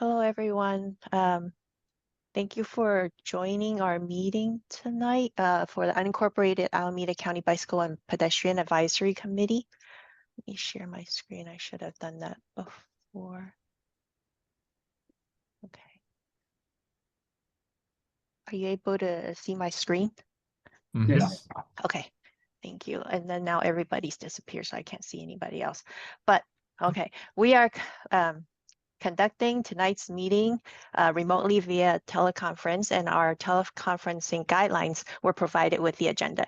Hello, everyone. Thank you for joining our meeting tonight for the unincorporated Alameda County Bicycle and Pedestrian Advisory Committee. Let me share my screen. I should have done that before. Okay. Are you able to see my screen? Yes. Okay. Thank you. And then now everybody's disappeared, so I can't see anybody else. But okay, we are conducting tonight's meeting remotely via teleconference, and our teleconferencing guidelines were provided with the agenda.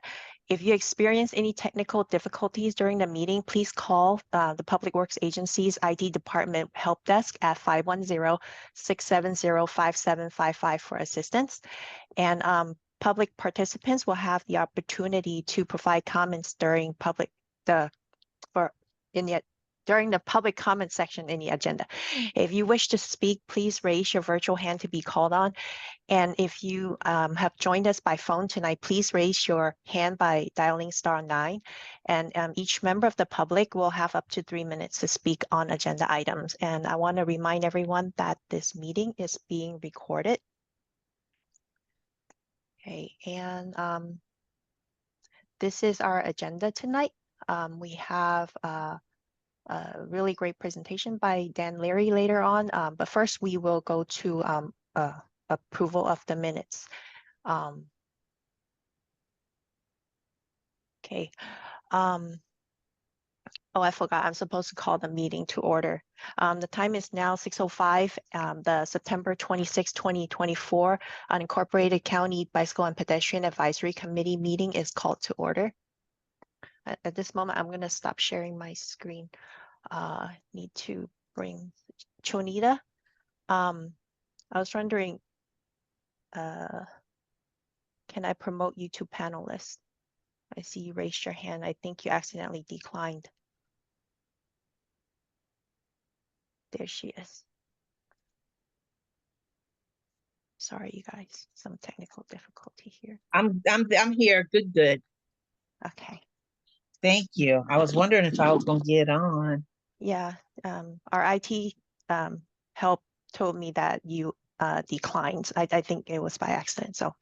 If you experience any technical difficulties during the meeting, please call the Public Works Agency's IT Department Help Desk at 510-670-5755 for assistance. And public participants will have the opportunity to provide comments during during the public comment section in the agenda. If you wish to speak, please raise your virtual hand to be called on. And if you have joined us by phone tonight, please raise your hand by dialing *9. And each member of the public will have up to 3 minutes to speak on agenda items. And I want to remind everyone that this meeting is being recorded. Okay, and this is our agenda tonight. We have a really great presentation by Dan Leary later on, but first we will go to approval of the minutes. Okay. Oh, I forgot. I'm supposed to call the meeting to order. The time is now 6:05. The September 26, 2024 Unincorporated County Bicycle and Pedestrian Advisory Committee meeting is called to order. At this moment, I'm going to stop sharing my screen. Need to bring Chonita. I was wondering, can I promote you to panelist? I see you raised your hand. I think you accidentally declined. There she is. Sorry, you guys, some technical difficulty here. I'm here. Good. Okay. Thank you. I was wondering if I was gonna get on. Yeah, our IT help told me that you declined. I think it was by accident. So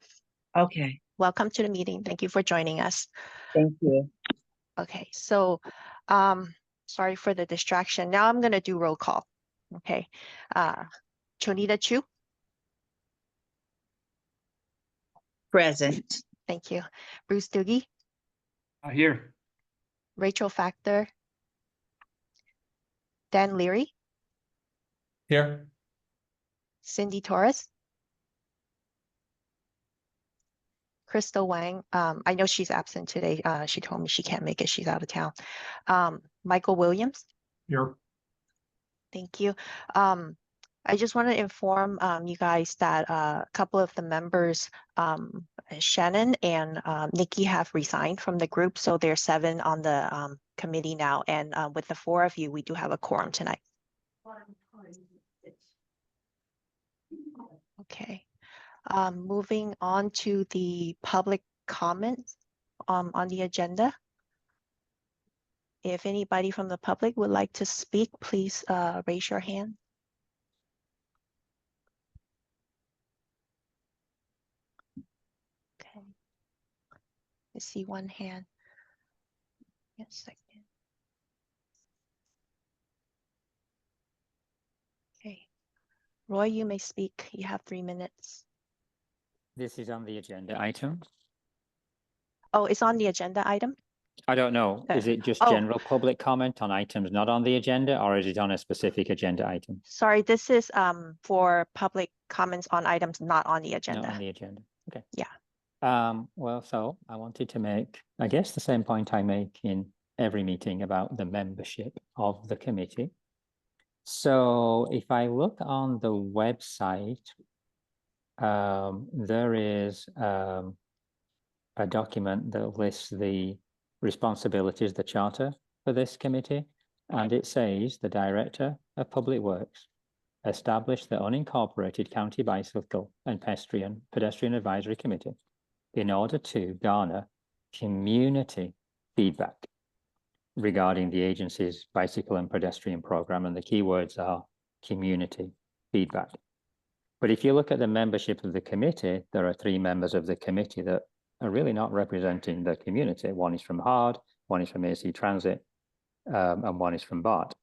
Okay. welcome to the meeting. Thank you for joining us. Thank you. Okay, so sorry for the distraction. Now I'm going to do roll call. Okay. Chonita Chu. Present. Thank you. Bruce Doogie. Here. Rachel Factor. Dan Leary. Here. Cindy Torres. Crystal Wang. I know she's absent today. She told me she can't make it. She's out of town. Michael Williams. Here. Thank you. I just want to inform you guys that a couple of the members, Shannon and Nikki, have resigned from the group. So there's 7 on the committee now. And with the 4 of you, we do have a quorum tonight. Okay. Moving on to the public comments on the agenda. If anybody from the public would like to speak, please raise your hand. Okay. I see one hand. Yes, second. Okay. Roy, you may speak. You have 3 minutes. This is on the agenda item. Oh, it's on the agenda item? I don't know. Is it just general public comment on items not on the agenda, or is it on a specific agenda item? Sorry, this is for public comments on items not on the agenda. Not on the agenda. Okay. Yeah. Well, so I wanted to make, I guess, the same point I make in every meeting about the membership of the committee. So if I look on the website, there is a document that lists the responsibilities, the charter for this committee, and it says the Director of Public Works established the Unincorporated County Bicycle and Pedestrian Advisory Committee in order to garner community feedback regarding the agency's bicycle and pedestrian program, and the key words are community feedback. But if you look at the membership of the committee, there are 3 members of the committee that are really not representing the community. One is from HARD, one is from AC Transit, and one is from BART.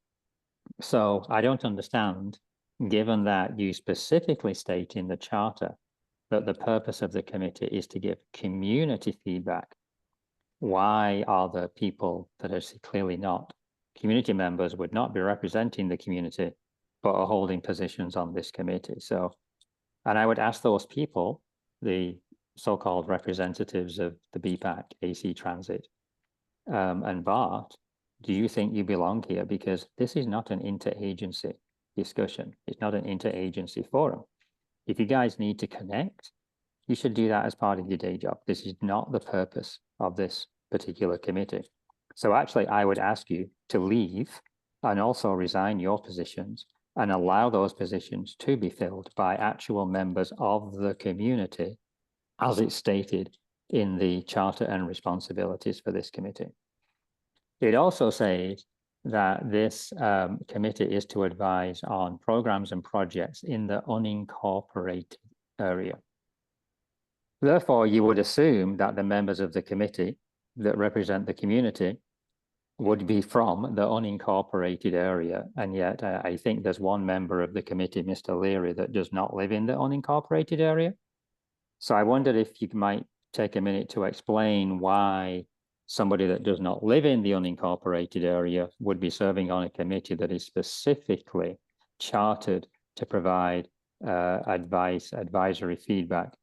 So I don't understand, given that you specifically state in the charter that the purpose of the committee is to give community feedback, why are the people that are clearly not community members would not be representing the community, but are holding positions on this committee? So, and I would ask those people, the so-called representatives of the BPAC, AC Transit, and BART, do you think you belong here? Because this is not an interagency discussion. It's not an interagency forum. If you guys need to connect, you should do that as part of your day job. This is not the purpose of this particular committee. So actually, I would ask you to leave and also resign your positions and allow those positions to be filled by actual members of the community, as it's stated in the charter and responsibilities for this committee. It also says that this committee is to advise on programs and projects in the unincorporated area. Therefore, you would assume that the members of the committee that represent the community would be from the unincorporated area. And yet I think there's one member of the committee, Mr. Leary, that does not live in the unincorporated area. So I wondered if you might take a minute to explain why somebody that does not live in the unincorporated area would be serving on a committee that is specifically chartered to provide advisory feedback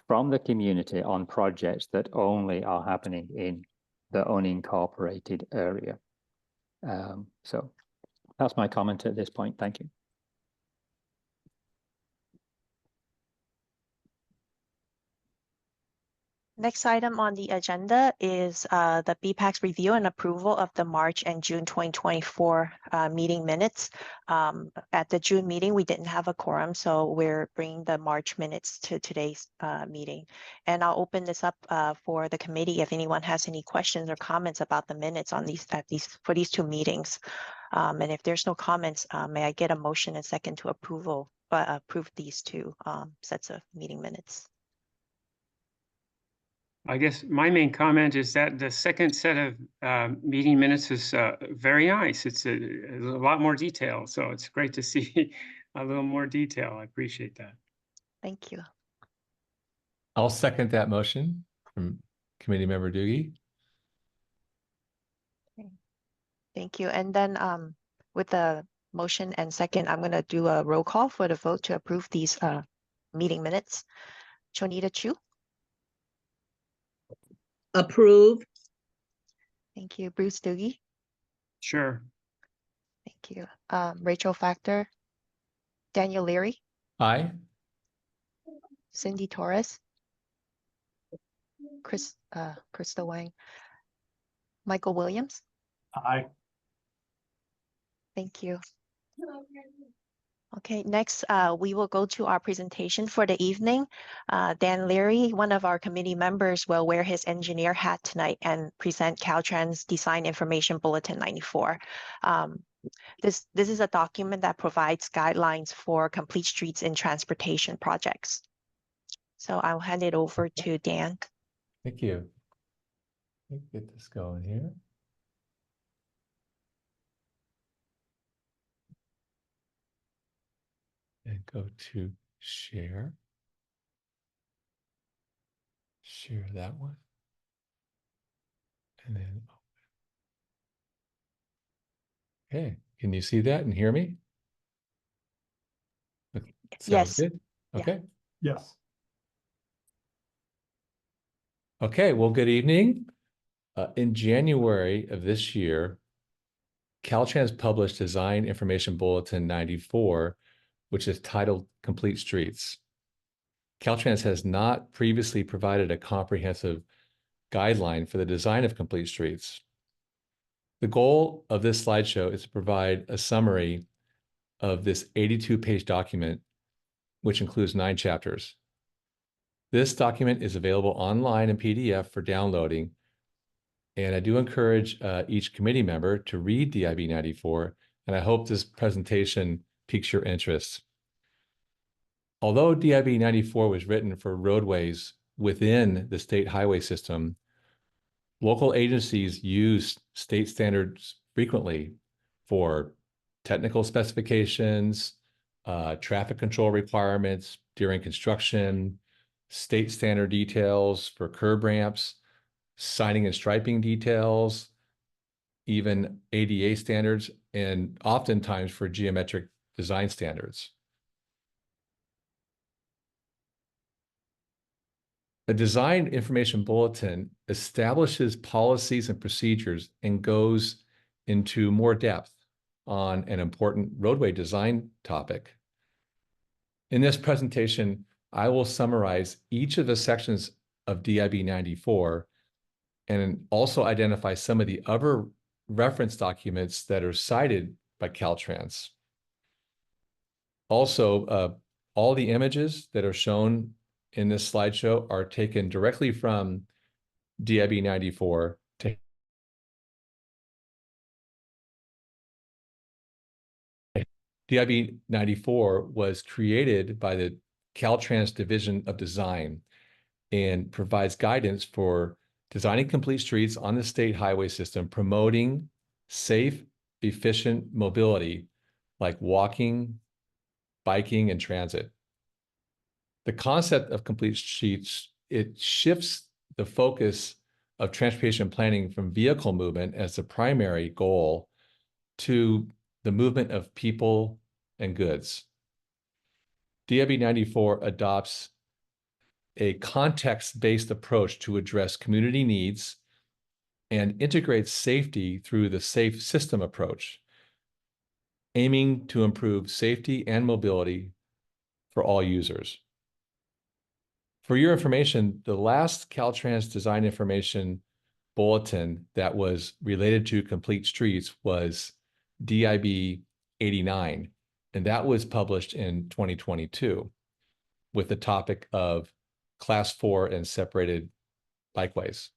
from the community on projects that only are happening in the unincorporated area. So that's my comment at this point. Thank you. Next item on the agenda is the BPAC's review and approval of the March and June 2024 meeting minutes. At the June meeting, we didn't have a quorum, so we're bringing the March minutes to today's meeting. And I'll open this up for the committee if anyone has any questions or comments about the minutes on for these 2 meetings. And if there's no comments, may I get a motion and second to approve these 2 sets of meeting minutes? I guess my main comment is that the second set of meeting minutes is very nice. It's a lot more detail, so it's great to see a little more detail. I appreciate that. Thank you. I'll second that motion from Committee Member Doogie. Thank you. And then with the motion and second, I'm going to do a roll call for the vote to approve these meeting minutes. Chonita Chu. Approve. Thank you. Bruce Doogie. Sure. Thank you. Rachel Factor. Daniel Leary. Aye. Cindy Torres. Crystal Wang. Michael Williams. Aye. Thank you. Okay, next we will go to our presentation for the evening. Dan Leary, one of our committee members, will wear his engineer hat tonight and present Caltrans Design Information Bulletin 94. This is a document that provides guidelines for complete streets in transportation projects. So I'll hand it over to Dan. Thank you. Let me get this going here. And go to share. Share that one. And then, okay, can you see that and hear me? Sounds Yes. good. Yeah. Okay. Yes. Okay, well, good evening. In January of this year, Caltrans published Design Information Bulletin 94, which is titled Complete Streets. Caltrans has not previously provided a comprehensive guideline for the design of complete streets. The goal of this slideshow is to provide a summary of this 82-page document, which includes 9 chapters. This document is available online in PDF for downloading, and I do encourage each committee member to read DIB 94, and I hope this presentation piques your interest. Although DIB 94 was written for roadways within the state highway system, local agencies use state standards frequently for technical specifications, traffic control requirements during construction, state standard details for curb ramps, signing and striping details, even ADA standards, and oftentimes for geometric design standards. A design information bulletin establishes policies and procedures and goes into more depth on an important roadway design topic. In this presentation, I will summarize each of the sections of DIB 94 and also identify some of the other reference documents that are cited by Caltrans. Also, all the images that are shown in this slideshow are taken directly from DIB 94 to DIB 94 was created by the Caltrans Division of Design and provides guidance for designing complete streets on the state highway system, promoting safe, efficient mobility like walking, biking, and transit. The concept of complete streets, it shifts the focus of transportation planning from vehicle movement as the primary goal to the movement of people and goods. DIB 94 adopts a context-based approach to address community needs and integrates safety through the safe system approach, aiming to improve safety and mobility for all users. For your information, the last Caltrans Design Information Bulletin that was related to complete streets was DIB 89, and that was published in 2022 with the topic of Class 4 and separated bikeways.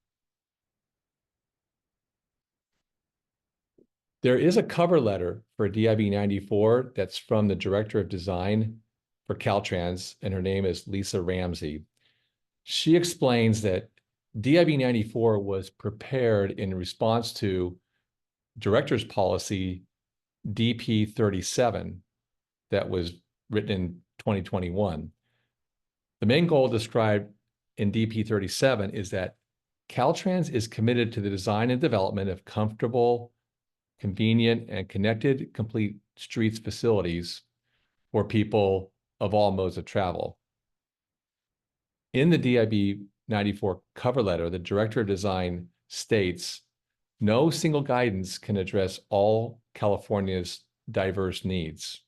There is a cover letter for DIB 94 that's from the Director of Design for Caltrans, and her name is Lisa Ramsey. She explains that DIB 94 was prepared in response to Director's Policy DP 37 that was written in 2021. The main goal described in DP 37 is that Caltrans is committed to the design and development of comfortable, convenient, and connected complete streets facilities for people of all modes of travel. In the DIB 94 cover letter, the Director of Design states, no single guidance can address all California's diverse needs.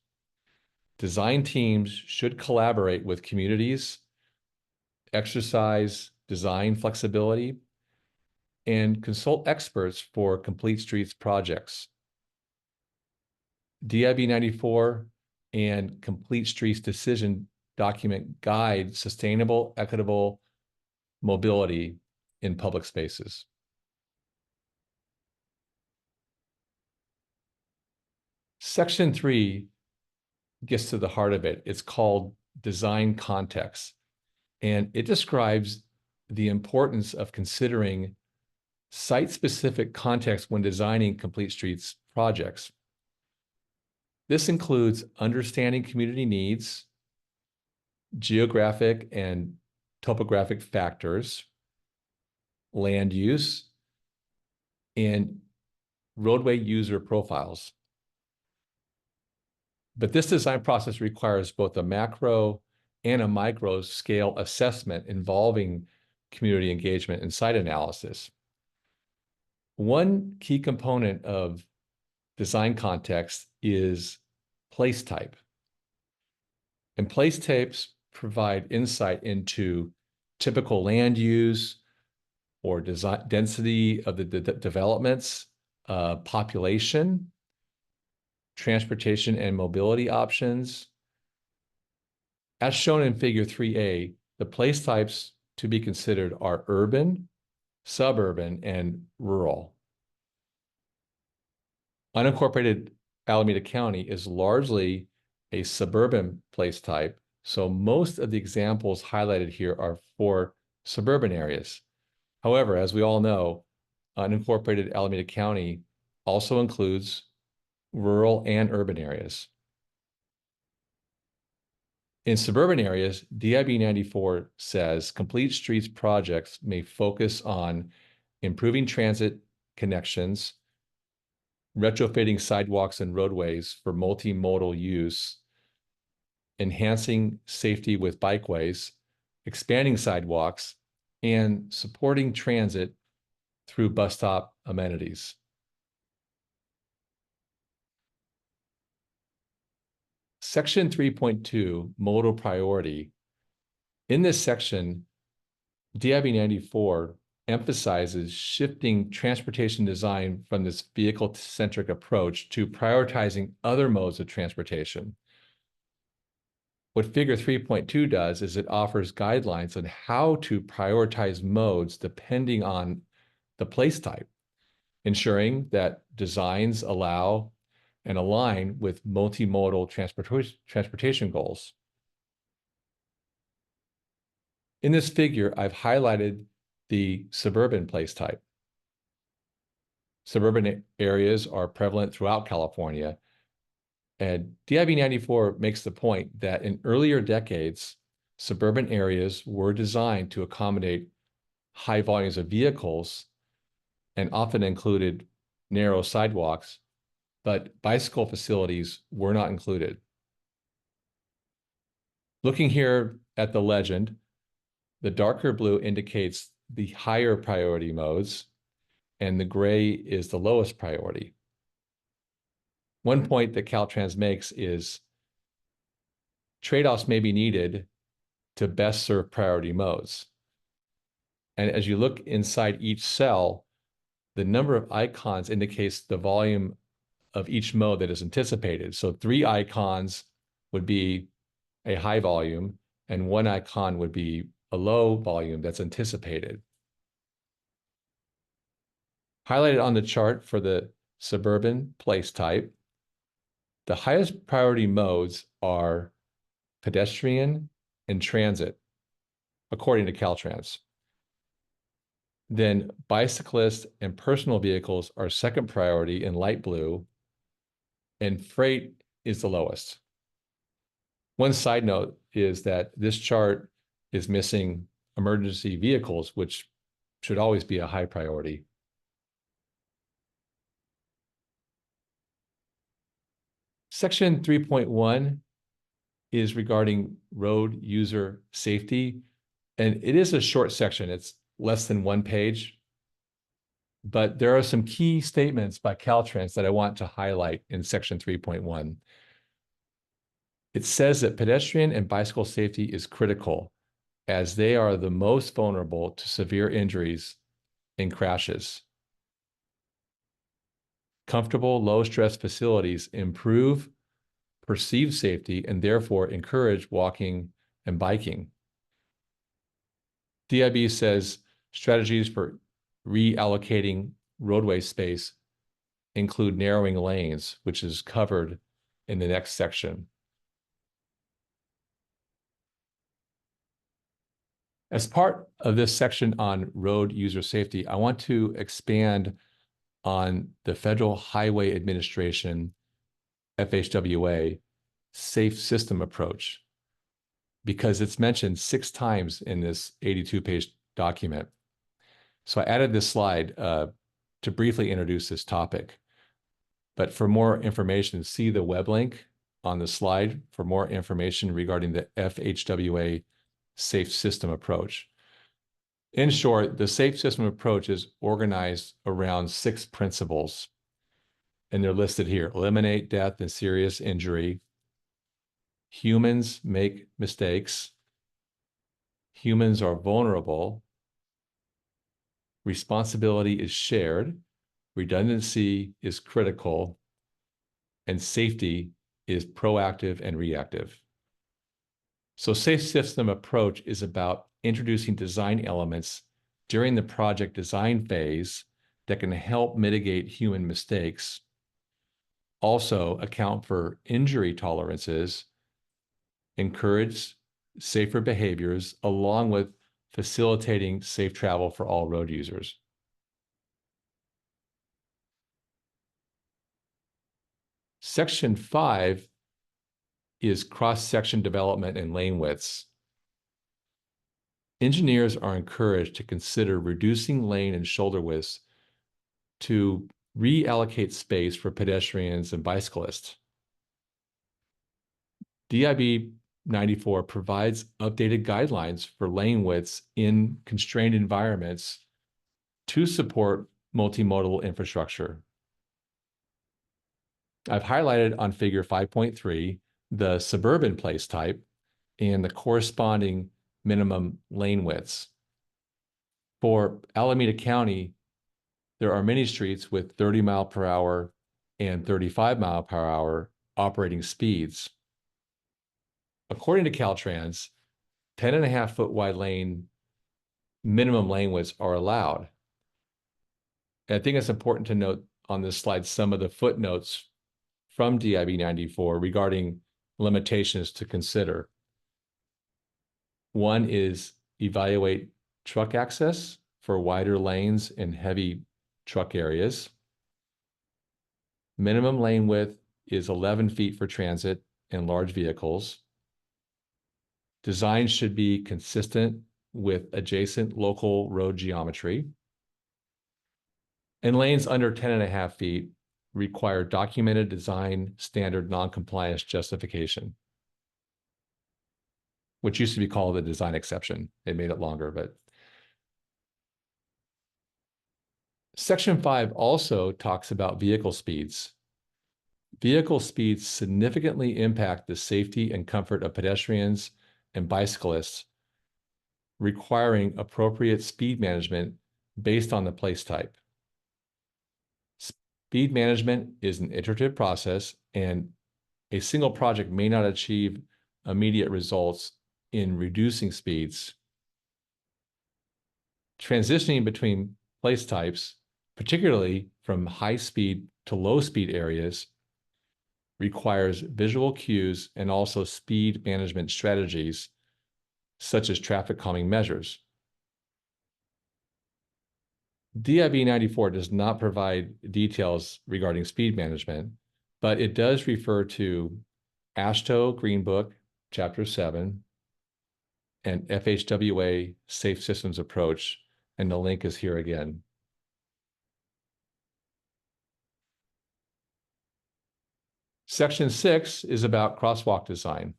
Design teams should collaborate with communities, exercise design flexibility, and consult experts for complete streets projects. DIB 94 and Complete Streets Decision document guide sustainable, equitable mobility in public spaces. Section 3 gets to the heart of it. It's called design context, and it describes the importance of considering site-specific context when designing complete streets projects. This includes understanding community needs, geographic and topographic factors, land use, and roadway user profiles. But this design process requires both a macro and a micro scale assessment involving community engagement and site analysis. One key component of design context is place type. And place types provide insight into typical land use or design density of the developments, population, transportation and mobility options. As shown in Figure 3A, the place types to be considered are urban, suburban, and rural. Unincorporated Alameda County is largely a suburban place type, So most of the examples highlighted here are for suburban areas. However, as we all know, unincorporated Alameda County also includes rural and urban areas. In suburban areas, DIB 94 says complete streets projects may focus on improving transit connections, retrofitting sidewalks and roadways for multimodal use, enhancing safety with bikeways, expanding sidewalks, and supporting transit through bus stop amenities. Section 3.2, modal priority. In this section, DIB 94 emphasizes shifting transportation design from this vehicle-centric approach to prioritizing other modes of transportation. What Figure 3.2 does is it offers guidelines on how to prioritize modes depending on the place type, ensuring that designs allow and align with multimodal transportation goals. In this figure, I've highlighted the suburban place type. Suburban areas are prevalent throughout California, and DIB 94 makes the point that in earlier decades, suburban areas were designed to accommodate high volumes of vehicles and often included narrow sidewalks, but bicycle facilities were not included. Looking here at the legend, the darker blue indicates the higher priority modes, and the gray is the lowest priority. One point that Caltrans makes is trade-offs may be needed to best serve priority modes. And as you look inside each cell, the number of icons indicates the volume of each mode that is anticipated. So 3 icons would be a high volume, and 1 icon would be a low volume that's anticipated. Highlighted on the chart for the suburban place type, the highest priority modes are pedestrian and transit, according to Caltrans. Then bicyclists and personal vehicles are second priority in light blue, and freight is the lowest. One side note is that this chart is missing emergency vehicles, which should always be a high priority. Section 3.1 is regarding road user safety, and it is a short section. It's less than 1 page, but there are some key statements by Caltrans that I want to highlight in section 3.1. It says that pedestrian and bicycle safety is critical as they are the most vulnerable to severe injuries and crashes. Comfortable, low-stress facilities improve perceived safety and therefore encourage walking and biking. DIB says strategies for reallocating roadway space include narrowing lanes, which is covered in the next section. As part of this section on road user safety, I want to expand on the Federal Highway Administration, FHWA, safe system approach, because it's mentioned 6 times in this 82-page document. So I added this slide to briefly introduce this topic. But for more information, see the web link on the slide for more information regarding the FHWA safe system approach. In short, the safe system approach is organized around 6 principles, and they're listed here: eliminate death and serious injury, humans make mistakes, humans are vulnerable, responsibility is shared, redundancy is critical, and safety is proactive and reactive. So safe system approach is about introducing design elements during the project design phase that can help mitigate human mistakes, also account for injury tolerances, encourage safer behaviors, along with facilitating safe travel for all road users. Section 5 is cross-section development and lane widths. Engineers are encouraged to consider reducing lane and shoulder widths to reallocate space for pedestrians and bicyclists. DIB 94 provides updated guidelines for lane widths in constrained environments to support multimodal infrastructure. I've highlighted on figure 5.3 the suburban place type and the corresponding minimum lane widths. For Alameda County, there are many streets with 30 mile per hour and 35 mile per hour operating speeds. According to Caltrans, 10.5-foot wide lane minimum lane widths are allowed. And I think it's important to note on this slide some of the footnotes from DIB 94 regarding limitations to consider. One is evaluate truck access for wider lanes in heavy truck areas. Minimum lane width is 11 feet for transit and large vehicles. Design should be consistent with adjacent local road geometry. And lanes under 10.5 feet require documented design standard noncompliance justification, which used to be called the design exception. They made it longer, but. Section 5 also talks about vehicle speeds. Vehicle speeds significantly impact the safety and comfort of pedestrians and bicyclists, requiring appropriate speed management based on the place type. Speed management is an iterative process, and a single project may not achieve immediate results in reducing speeds. Transitioning between place types, particularly from high speed to low speed areas, requires visual cues and also speed management strategies, such as traffic calming measures. DIB 94 does not provide details regarding speed management, but it does refer to AASHTO Green Book, Chapter 7, and FHWA Safe Systems Approach, and the link is here again. Section 6 is about crosswalk design.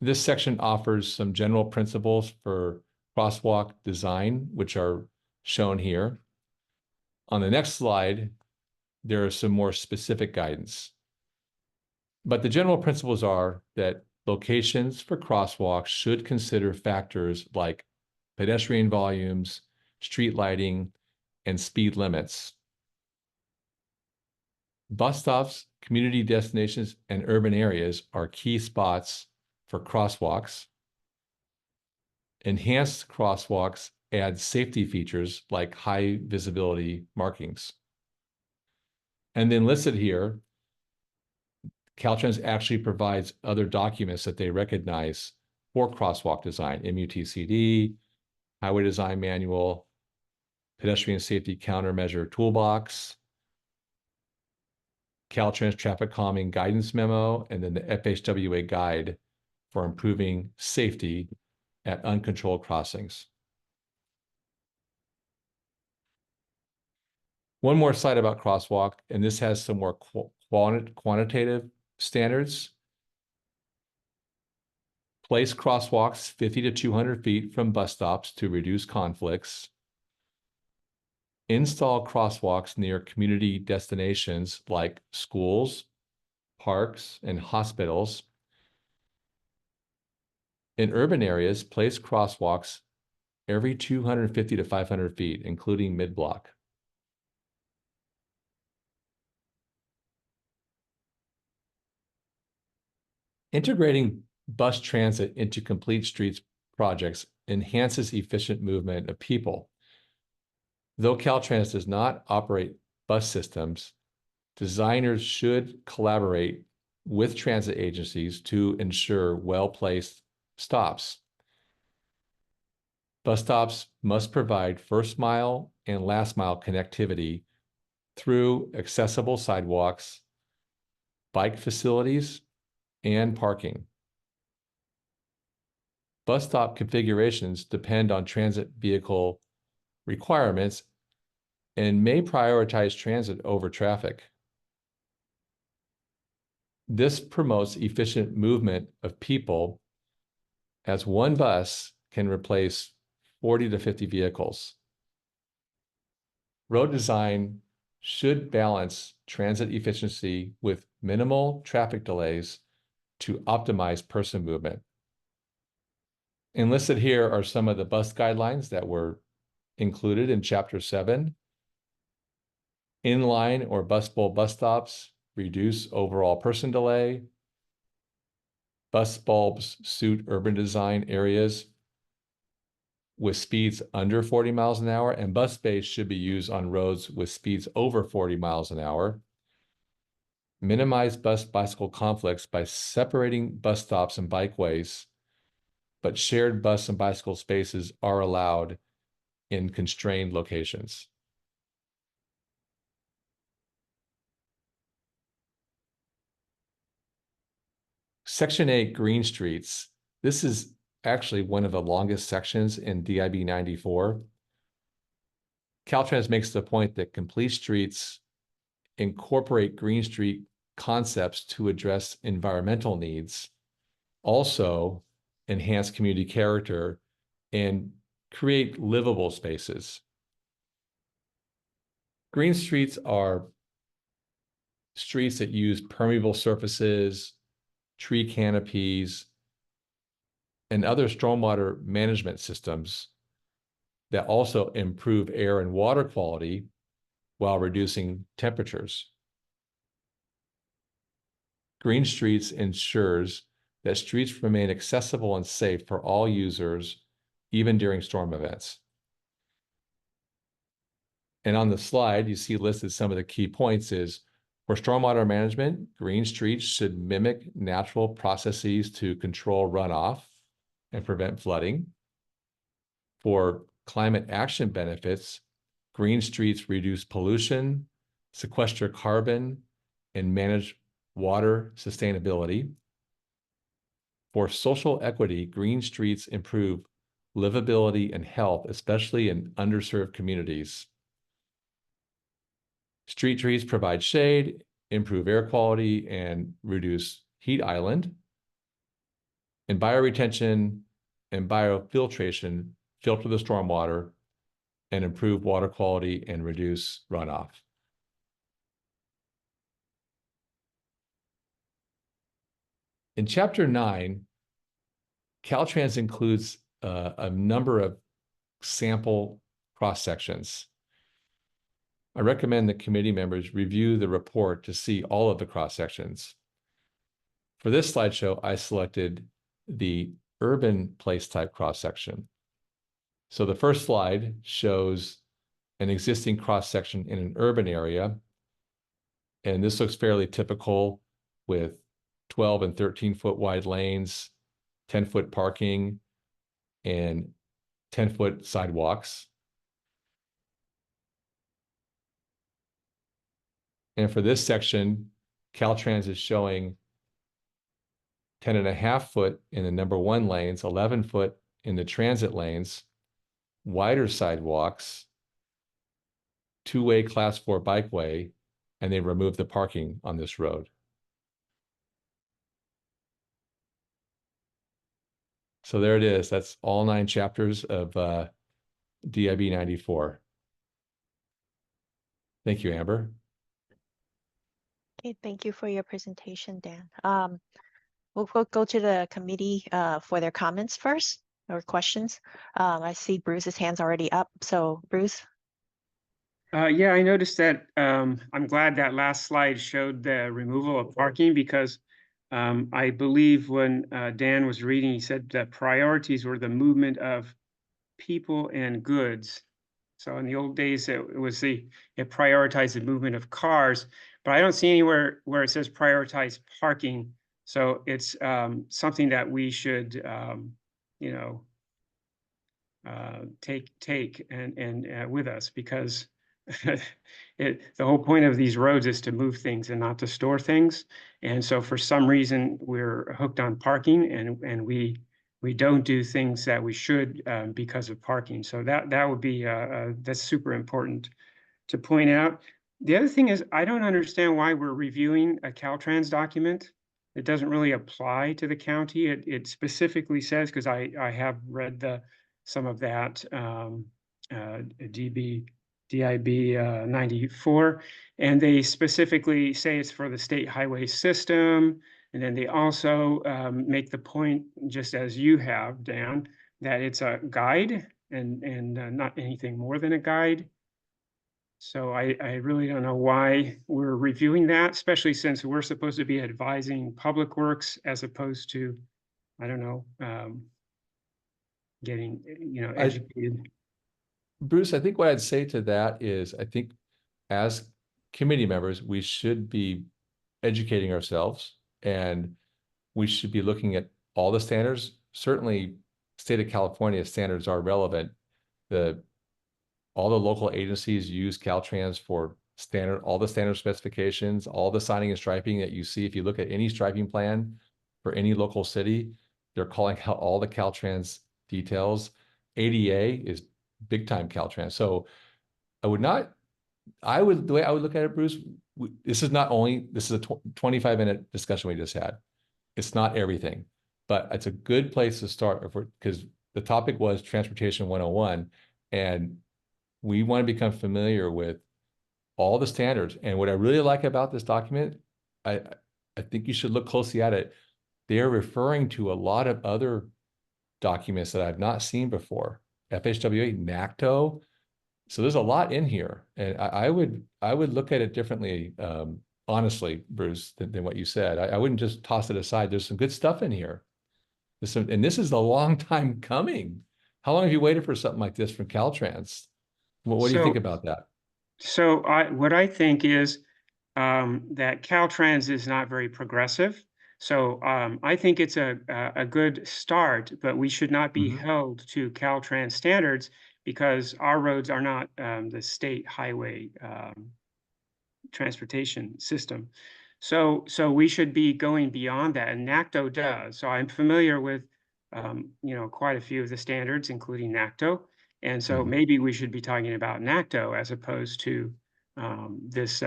This section offers some general principles for crosswalk design, which are shown here. On the next slide, there are some more specific guidance. But the general principles are that locations for crosswalks should consider factors like pedestrian volumes, street lighting, and speed limits. Bus stops, community destinations, and urban areas are key spots for crosswalks. Enhanced crosswalks add safety features like high visibility markings. And then listed here, Caltrans actually provides other documents that they recognize for crosswalk design: MUTCD, Highway Design Manual, Pedestrian Safety Countermeasure Toolbox, Caltrans Traffic Calming Guidance Memo, and then the FHWA Guide for improving safety at uncontrolled crossings. One more slide about crosswalk, and this has some more quantitative standards. Place crosswalks 50 to 200 feet from bus stops to reduce conflicts. Install crosswalks near community destinations like schools, parks, and hospitals. In urban areas, place crosswalks every 250 to 500 feet, including mid-block. Integrating bus transit into complete streets projects enhances efficient movement of people. Though Caltrans does not operate bus systems, designers should collaborate with transit agencies to ensure well-placed stops. Bus stops must provide first mile and last mile connectivity through accessible sidewalks, bike facilities, and parking. Bus stop configurations depend on transit vehicle requirements and may prioritize transit over traffic. This promotes efficient movement of people, as one bus can replace 40 to 50 vehicles. Road design should balance transit efficiency with minimal traffic delays to optimize person movement. And listed here are some of the bus guidelines that were included in Chapter 7. Inline or bus bowl bus stops reduce overall person delay. Bus bulbs suit urban design areas with speeds under 40 miles an hour, and bus bays should be used on roads with speeds over 40 miles an hour. Minimize bus-bicycle conflicts by separating bus stops and bikeways, but shared bus and bicycle spaces are allowed in constrained locations. Section 8, Green Streets. This is actually one of the longest sections in DIB 94. Caltrans makes the point that complete streets incorporate Green Street concepts to address environmental needs, also enhance community character, and create livable spaces. Green streets are streets that use permeable surfaces, tree canopies, and other stormwater management systems that also improve air and water quality while reducing temperatures. Green Streets ensures that streets remain accessible and safe for all users, even during storm events. And on the slide, you see listed some of the key points is, for stormwater management, green streets should mimic natural processes to control runoff and prevent flooding. For climate action benefits, green streets reduce pollution, sequester carbon, and manage water sustainability. For social equity, green streets improve livability and health, especially in underserved communities. Street trees provide shade, improve air quality, and reduce heat island. And bioretention and biofiltration filter the stormwater and improve water quality and reduce runoff. In Chapter 9, Caltrans includes a number of sample cross-sections. I recommend that committee members review the report to see all of the cross-sections. For this slideshow, I selected the urban place type cross-section. So the first slide shows an existing cross-section in an urban area. And this looks fairly typical with 12 and 13-foot wide lanes, 10-foot parking, and 10-foot sidewalks. And for this section, Caltrans is showing 10.5 foot in the number 1 lanes, 11 foot in the transit lanes, wider sidewalks, 2-way class 4 bikeway, and they remove the parking on this road. So there it is. That's all 9 chapters of DIB 94. Thank you, Amber. Okay, thank you for your presentation, Dan. We'll go to the committee for their comments first or questions. I see Bruce's hand's already up. So Bruce. Yeah, I noticed that. I'm glad that last slide showed the removal of parking because I believe when Dan was reading, he said that priorities were the movement of people and goods. So in the old days, it prioritized the movement of cars, but I don't see anywhere where it says prioritize parking. So it's something that we should, you know, take and with us, because the whole point of these roads is to move things and not to store things. And so for some reason we're hooked on parking, and we don't do things that we should because of parking. So that would be that's super important to point out. The other thing is, I don't understand why we're reviewing a Caltrans document. It doesn't really apply to the county. It specifically says, because I have read some of that DIB 94, and they specifically say it's for the state highway system. And then they also make the point, just as you have, Dan, that it's a guide and not anything more than a guide. So I really don't know why we're reviewing that, especially since we're supposed to be advising Public Works as opposed to, I don't know, getting, educated. Bruce, I think what I'd say to that is, I think as committee members, we should be educating ourselves, and we should be looking at all the standards. Certainly, state of California standards are relevant. All the local agencies use Caltrans for all the standard specifications, all the signing and striping that you see. If you look at any striping plan for any local city, they're calling out all the Caltrans details. ADA is big time Caltrans. So the way I would look at it, Bruce, this is a 25-minute discussion we just had. It's not everything, but it's a good place to start, because the topic was Transportation 101, and we want to become familiar with all the standards. And what I really like about this document, I think you should look closely at it. They're referring to a lot of other documents that I've not seen before. FHWA, NACTO. So there's a lot in here. And I would look at it differently, honestly, Bruce, than what you said. I wouldn't just toss it aside. There's some good stuff in here. And this is a long time coming. How long have you waited for something like this from Caltrans? What do you think about that? So what I think is that Caltrans is not very progressive. So I think it's a good start, but we should not be held to Caltrans standards, because our roads are not the state highway transportation system. So we should be going beyond that, and NACTO does. So I'm familiar with quite a few of the standards, including NACTO. And so maybe we should be talking about NACTO as opposed to this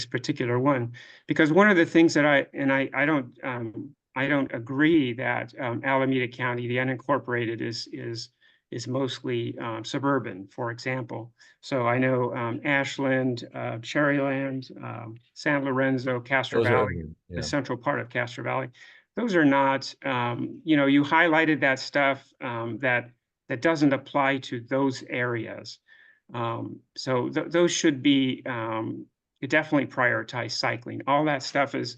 particular one, because one of the things that I don't agree that Alameda County, the unincorporated, is mostly suburban, for example. So I know Ashland, Cherryland, San Lorenzo, Castro Valley, the central part of Castro Valley. Those are not, you highlighted that stuff that doesn't apply to those areas. So those should be definitely prioritize cycling. All that stuff is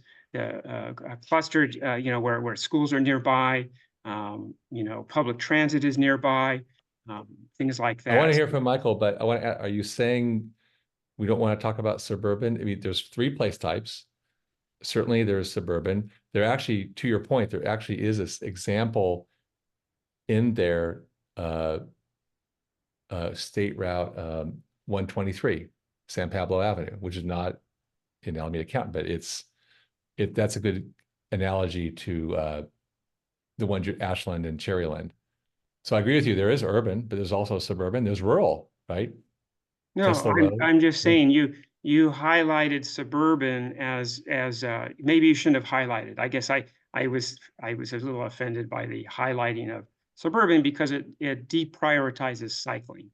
clustered, where schools are nearby, public transit is nearby, things like that. I want to hear from Michael, but are you saying we don't want to talk about suburban? I mean, there's 3 place types. Certainly there's suburban. There actually, to your point, there actually is this example in there, State Route 123, San Pablo Avenue, which is not in Alameda County, but that's a good analogy to the ones Ashland and Cherryland. So I agree with you. There is urban, but there's also suburban. There's rural, right? No, I'm just saying you highlighted suburban as maybe you shouldn't have highlighted. I guess I was a little offended by the highlighting of suburban, because it deprioritizes cycling.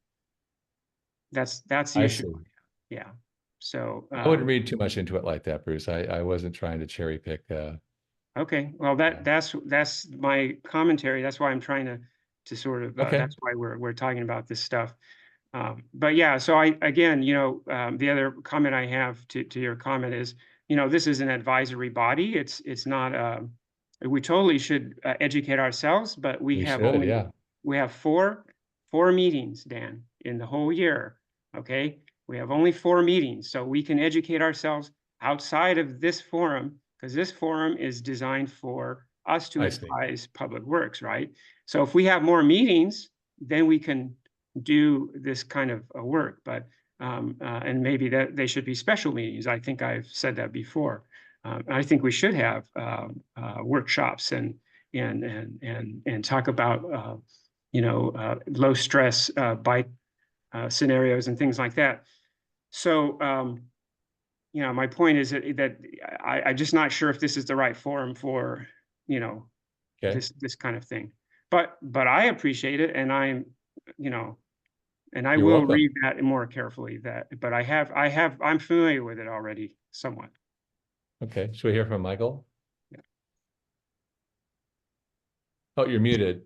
That's the issue. Yeah. So I wouldn't read too much into it like that, Bruce. I wasn't trying to cherry pick. Okay. Well, that's my commentary. That's why I'm trying to sort of that's why we're talking about this stuff. But yeah, so the other comment I have to your comment is, this is an advisory body. It's not we totally should educate ourselves, but we have four meetings, Dan, in the whole year. Okay, we have only 4 meetings, so we can educate ourselves outside of this forum because this forum is designed for us to I see. advise Public Works, right? So if we have more meetings, then we can do this kind of work, but and maybe that they should be special meetings. I think I've said that before. I think we should have workshops and talk about low stress bike scenarios and things like that. So my point is that I'm just not sure if this is the right forum for Okay. this kind of thing. But I appreciate it, and I'm and I You're will welcome. read that more carefully. But I'm familiar with it already somewhat. Okay, should we hear from Michael? Yeah. Oh, you're muted.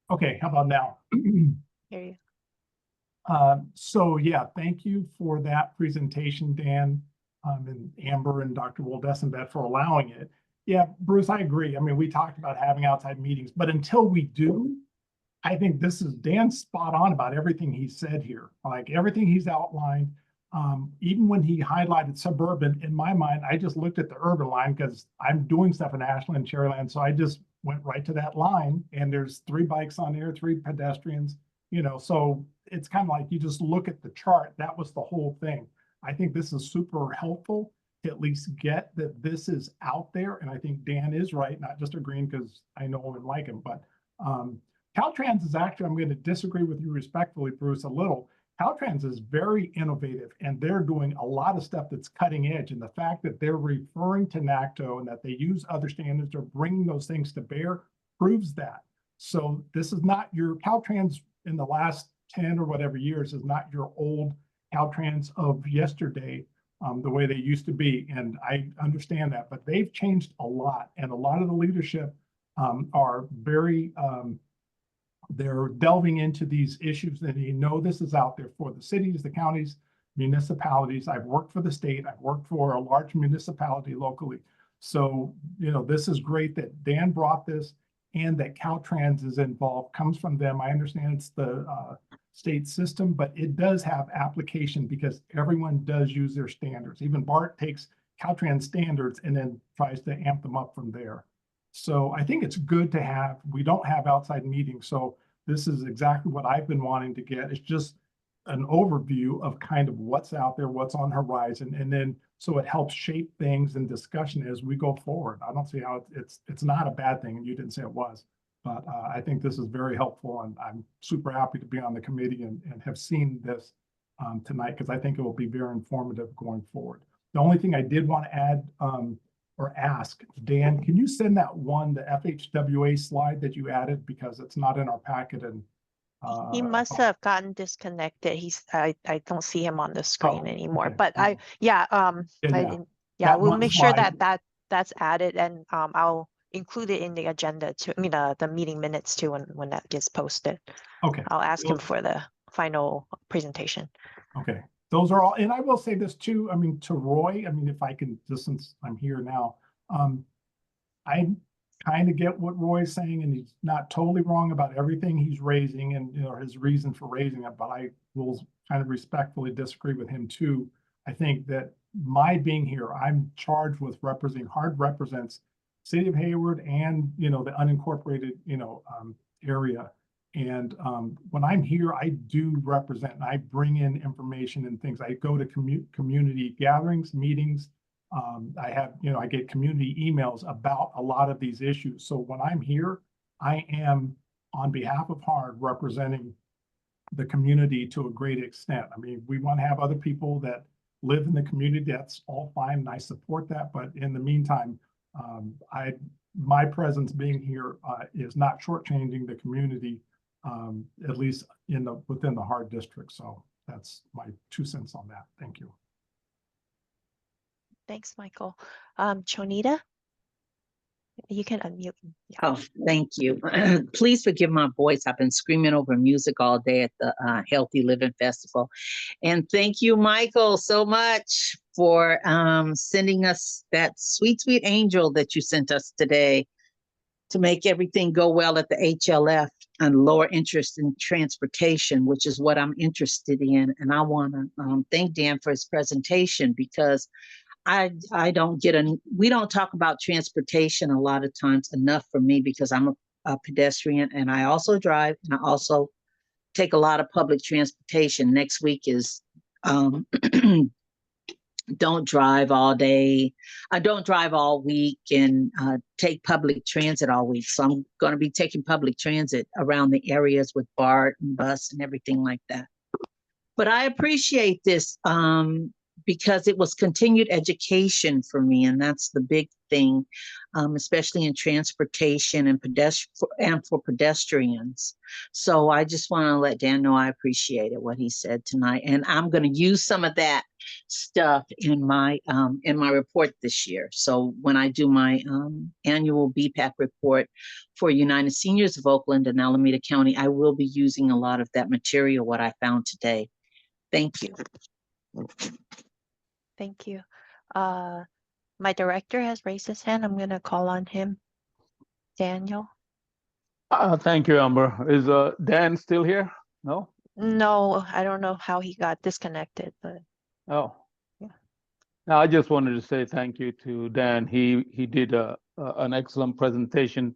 Okay, how about now? Hear you. So yeah, thank you for that presentation, Dan, and Amber and Dr. Woldessenbet for allowing it. Yeah, Bruce, I agree. I mean, we talked about having outside meetings, but until we do, I think Dan's spot on about everything he said here. Like everything he's outlined, even when he highlighted suburban, in my mind, I just looked at the urban line because I'm doing stuff in Ashland and Cherryland. So I just went right to that line, and there's 3 bikes on there, 3 pedestrians, so it's kind of like you just look at the chart. That was the whole thing. I think this is super helpful to at least get that this is out there. And I think Dan is right, not just agreeing because I know him and like him, but Caltrans is actually, I'm going to disagree with you respectfully, Bruce, a little. Caltrans is very innovative, and they're doing a lot of stuff that's cutting edge. And the fact that they're referring to NACTO and that they use other standards or bringing those things to bear proves that. So this is not your Caltrans in the last 10 or whatever years is not your old Caltrans of yesterday, the way they used to be. And I understand that, but they've changed a lot. And a lot of the leadership are very, they're delving into these issues that this is out there for the cities, the counties, municipalities. I've worked for the state. I've worked for a large municipality locally. So, this is great that Dan brought this and that Caltrans is involved, comes from them. I understand it's the state system, but it does have application because everyone does use their standards. Even BART takes Caltrans standards and then tries to amp them up from there. So I think it's good to have, we don't have outside meetings. So this is exactly what I've been wanting to get. It's just an overview of kind of what's out there, what's on the horizon. And then, so it helps shape things and discussion as we go forward. I don't see how it's not a bad thing. And you didn't say it was, but I think this is very helpful. And I'm super happy to be on the committee and have seen this tonight, because I think it will be very informative going forward. The only thing I did want to add or ask, Dan, can you send that the FHWA slide that you added, because it's not in our packet? And He must have gotten disconnected. I don't see him on the screen anymore. okay. But That we'll one make sure slide. that's added, and I'll include it in the agenda too. The meeting minutes too, when that gets posted. Okay. I'll ask him for the final presentation. Okay. Those are all, and I will say this too, to Roy, if I can, just since I'm here now, I kind of get what Roy's saying, and he's not totally wrong about everything he's raising and his reason for raising it, but I will kind of respectfully disagree with him too. I think that my being here, I'm charged with represents City of Hayward and the unincorporated area. And when I'm here, I do represent, and I bring in information and things. I go to community gatherings, meetings. I get community emails about a lot of these issues. So when I'm here, I am on behalf of HARD representing the community to a great extent. We want to have other people that live in the community. That's all fine, and I support that. But in the meantime, my presence being here is not shortchanging the community, at least within the HARD district. So that's my 2 cents on that. Thank you. Thanks, Michael. Chonita, you can unmute. Yeah. Oh, thank you. Please forgive my voice. I've been screaming over music all day at the Healthy Living Festival. And thank you, Michael, so much for sending us that sweet, sweet angel that you sent us today to make everything go well at the HLF. a lower interest in transportation, which is what I'm interested in. And I want to thank Dan for his presentation, because I don't get we don't talk about transportation a lot of times enough for me, because I'm a pedestrian and I also drive, and I also take a lot of public transportation. Next week is don't drive all day. I don't drive all week, and take public transit all week. So I'm going to be taking public transit around the areas with BART and bus and everything like that. But I appreciate this because it was continued education for me, and that's the big thing, especially in transportation and for pedestrians. So I just want to let Dan know I appreciated what he said tonight, and I'm going to use some of that stuff in my report this year. So when I do my annual BPAC report for United Seniors of Oakland and Alameda County, I will be using a lot of that material, what I found today. Thank you. Thank you. My director has raised his hand. I'm going to call on him. Daniel? Thank you, Amber. Is Dan still here? No? No, I don't know how he got disconnected, but Oh. Yeah. No, I just wanted to say thank you to Dan. He did an excellent presentation.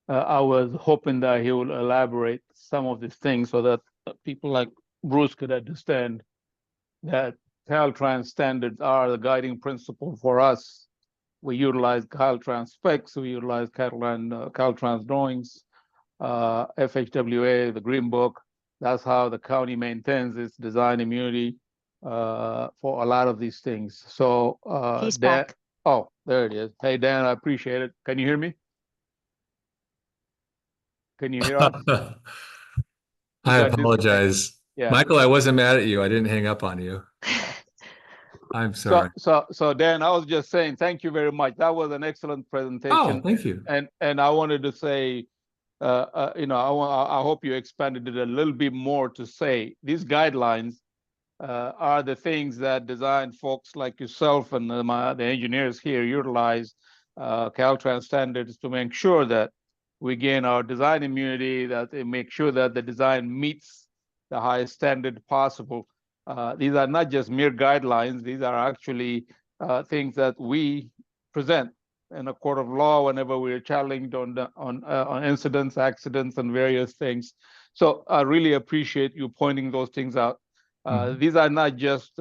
I was hoping that he will elaborate some of these things so that people like Bruce could understand that Caltrans standards are the guiding principle for us. We utilize Caltrans specs, we utilize Caltrans drawings, FHWA, the Green Book. That's how the county maintains its design immunity for a lot of these things. So he's Dan, back. oh, there it is. Hey, Dan, I appreciate it. Can you hear me? Can you hear us? I got apologize. Yeah. Michael, I wasn't mad at you. I didn't hang up on you. I'm sorry. So Dan, I was just saying, thank you very much. That was an excellent presentation. Oh, thank you. And I wanted to say, I hope you expanded it a little bit more to say these guidelines are the things that design folks like yourself and the engineers here utilize Caltrans standards to make sure that we gain our design immunity, that they make sure that the design meets the highest standard possible. These are not just mere guidelines. These are actually things that we present in a court of law whenever we're challenged on incidents, accidents, and various things. So I really appreciate you pointing those things out. These are not just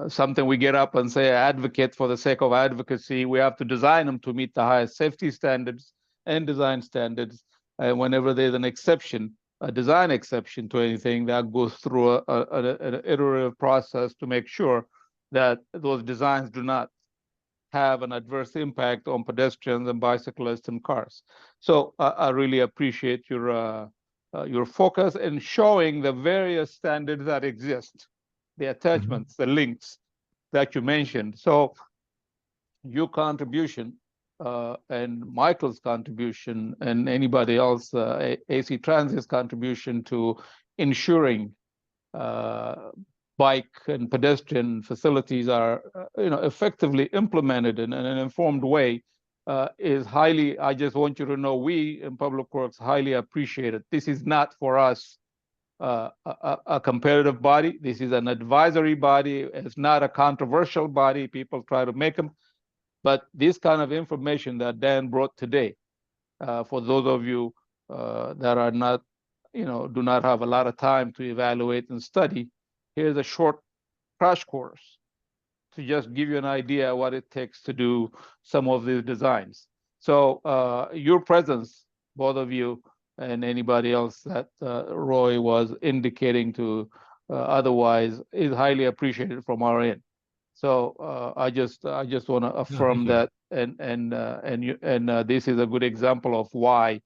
something we get up and say advocate for the sake of advocacy. We have to design them to meet the highest safety standards and design standards. And whenever there's an exception, a design exception to anything, that goes through an iterative process to make sure that those designs do not have an adverse impact on pedestrians and bicyclists and cars. So I really appreciate your focus in showing the various standards that exist, the attachments, the links that you mentioned. So your contribution and Michael's contribution and anybody else, AC Transit's contribution to ensuring bike and pedestrian facilities are effectively implemented in an informed way is highly, I just want you to know, we in Public Works highly appreciate it. This is not for us a competitive body. This is an advisory body. It's not a controversial body. People try to make them. But this kind of information that Dan brought today, for those of you that are not, do not have a lot of time to evaluate and study, here's a short crash course to just give you an idea what it takes to do some of these designs. So your presence, both of you and anybody else that Roy was indicating to otherwise, is highly appreciated from our end. So I just want to affirm that, and this is a good example of why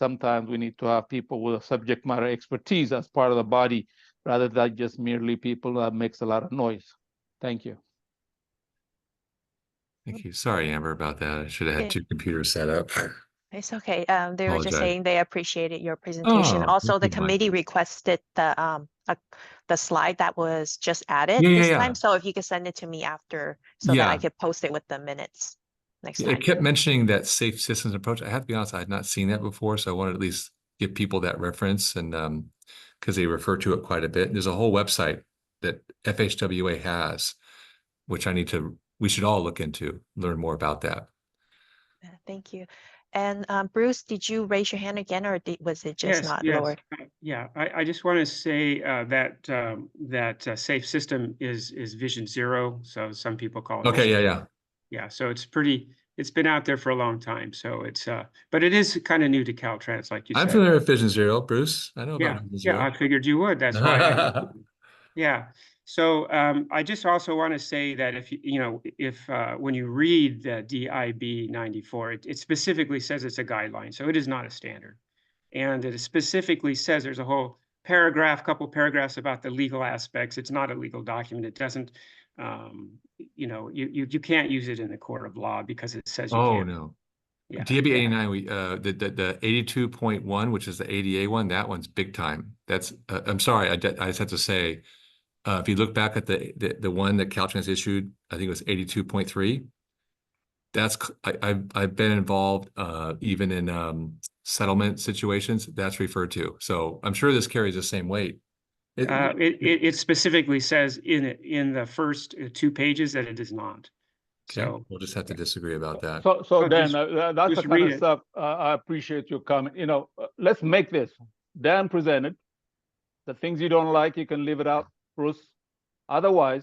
sometimes we need to have people with subject matter expertise as part of the body, rather than just merely people that makes a lot of noise. Thank you. Thank you. Sorry, Amber, about that. I should have had two computers set up. It's okay. They were just Apologize. saying they appreciated your presentation. Oh, Also, thank the you, Mike. committee requested the slide that was just added Yeah, this yeah, time. yeah. So if you could send it to me after, so that I Yeah. could post it with the minutes next time. It kept mentioning that safe systems approach. I have to be honest, I had not seen that before, so I wanted to at least give people that reference and because they refer to it quite a bit. And there's a whole website that FHWA has, which we should all look into, learn more about that. Thank you. And Bruce, did you raise your hand again, or was it just not lowered? Yeah, I just want to say that safe system is Vision Zero. So some people call it. Okay, Vision. yeah. Yeah, so it's been out there for a long time. So it's but it is kind of new to Caltrans, like you said. I'm familiar with Vision Zero, Bruce. I know about Vision Zero. Yeah, I figured you would. That's why. Yeah. So I just also want to say that if when you read the DIB 94, it specifically says it's a guideline, so it is not a standard, and it specifically says there's a whole couple paragraphs about the legal aspects. It's not a legal document. It doesn't, you can't use it in the court of law because it says you can't. No. Yeah. DIB 89, the 82.1, which is the ADA one, that one's big time. That's I'm sorry, I just have to say. If you look back at the one that Caltrans issued, I think it was 82.3. I've been involved even in settlement situations. That's referred to. So I'm sure this carries the same weight. It specifically says in the first 2 pages that it is not. Okay. So we'll just have to disagree about that. So Dan, that's the kind of stuff I appreciate your comment. Let's make this. Dan presented. The things you don't like, you can leave it out. Bruce. Otherwise,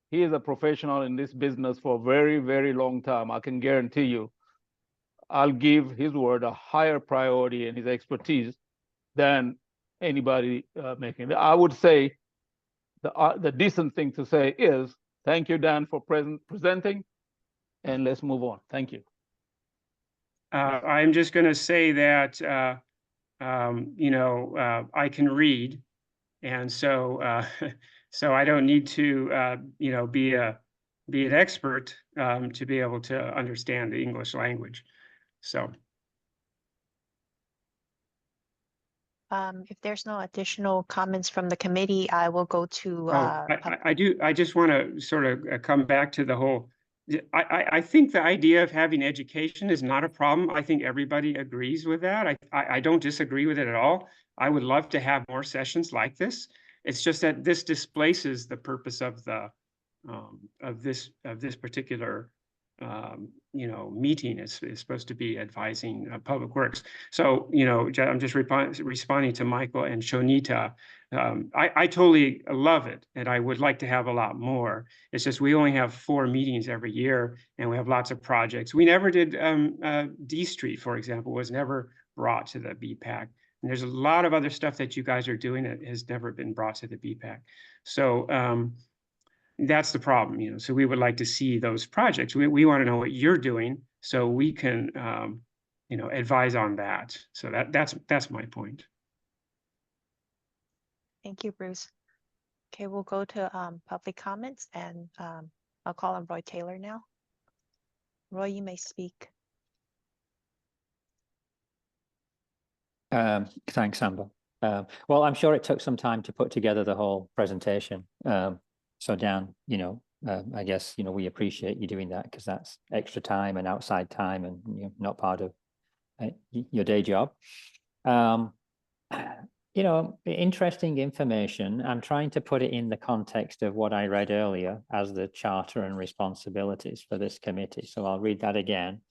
he is a professional in this business for a very, very long time. I can guarantee you, I'll give his word a higher priority and his expertise than anybody making it. I would say the decent thing to say is, thank you, Dan, for presenting, and let's move on. Thank you. I'm just going to say that, I can read. And so, so I don't need to, be an expert to be able to understand the English language. So, if there's no additional comments from the committee, I will go to. I do. I just want to sort of come back to the whole. I think the idea of having education is not a problem. I think everybody agrees with that. I don't disagree with it at all. I would love to have more sessions like this. It's just that this displaces the purpose of the of this particular meeting. Is supposed to be advising Public Works. So I'm just responding to Michael and Shonita. I totally love it, and I would like to have a lot more. It's just we only have 4 meetings every year, and we have lots of projects. We never did D Street, for example, was never brought to the BPAC. And there's a lot of other stuff that you guys are doing that has never been brought to the BPAC. So that's the problem, So we would like to see those projects. We want to know what you're doing so we can, advise on that. So that's my point. Thank you, Bruce. Okay, we'll go to public comments, and I'll call on Roy Taylor now. Roy, you may speak. Thanks, Amber. Well, I'm sure it took some time to put together the whole presentation. So Dan, I guess, we appreciate you doing that because that's extra time and outside time and not part of your day job. Interesting information. I'm trying to put it in the context of what I read earlier as the charter and responsibilities for this committee. So I'll read that again.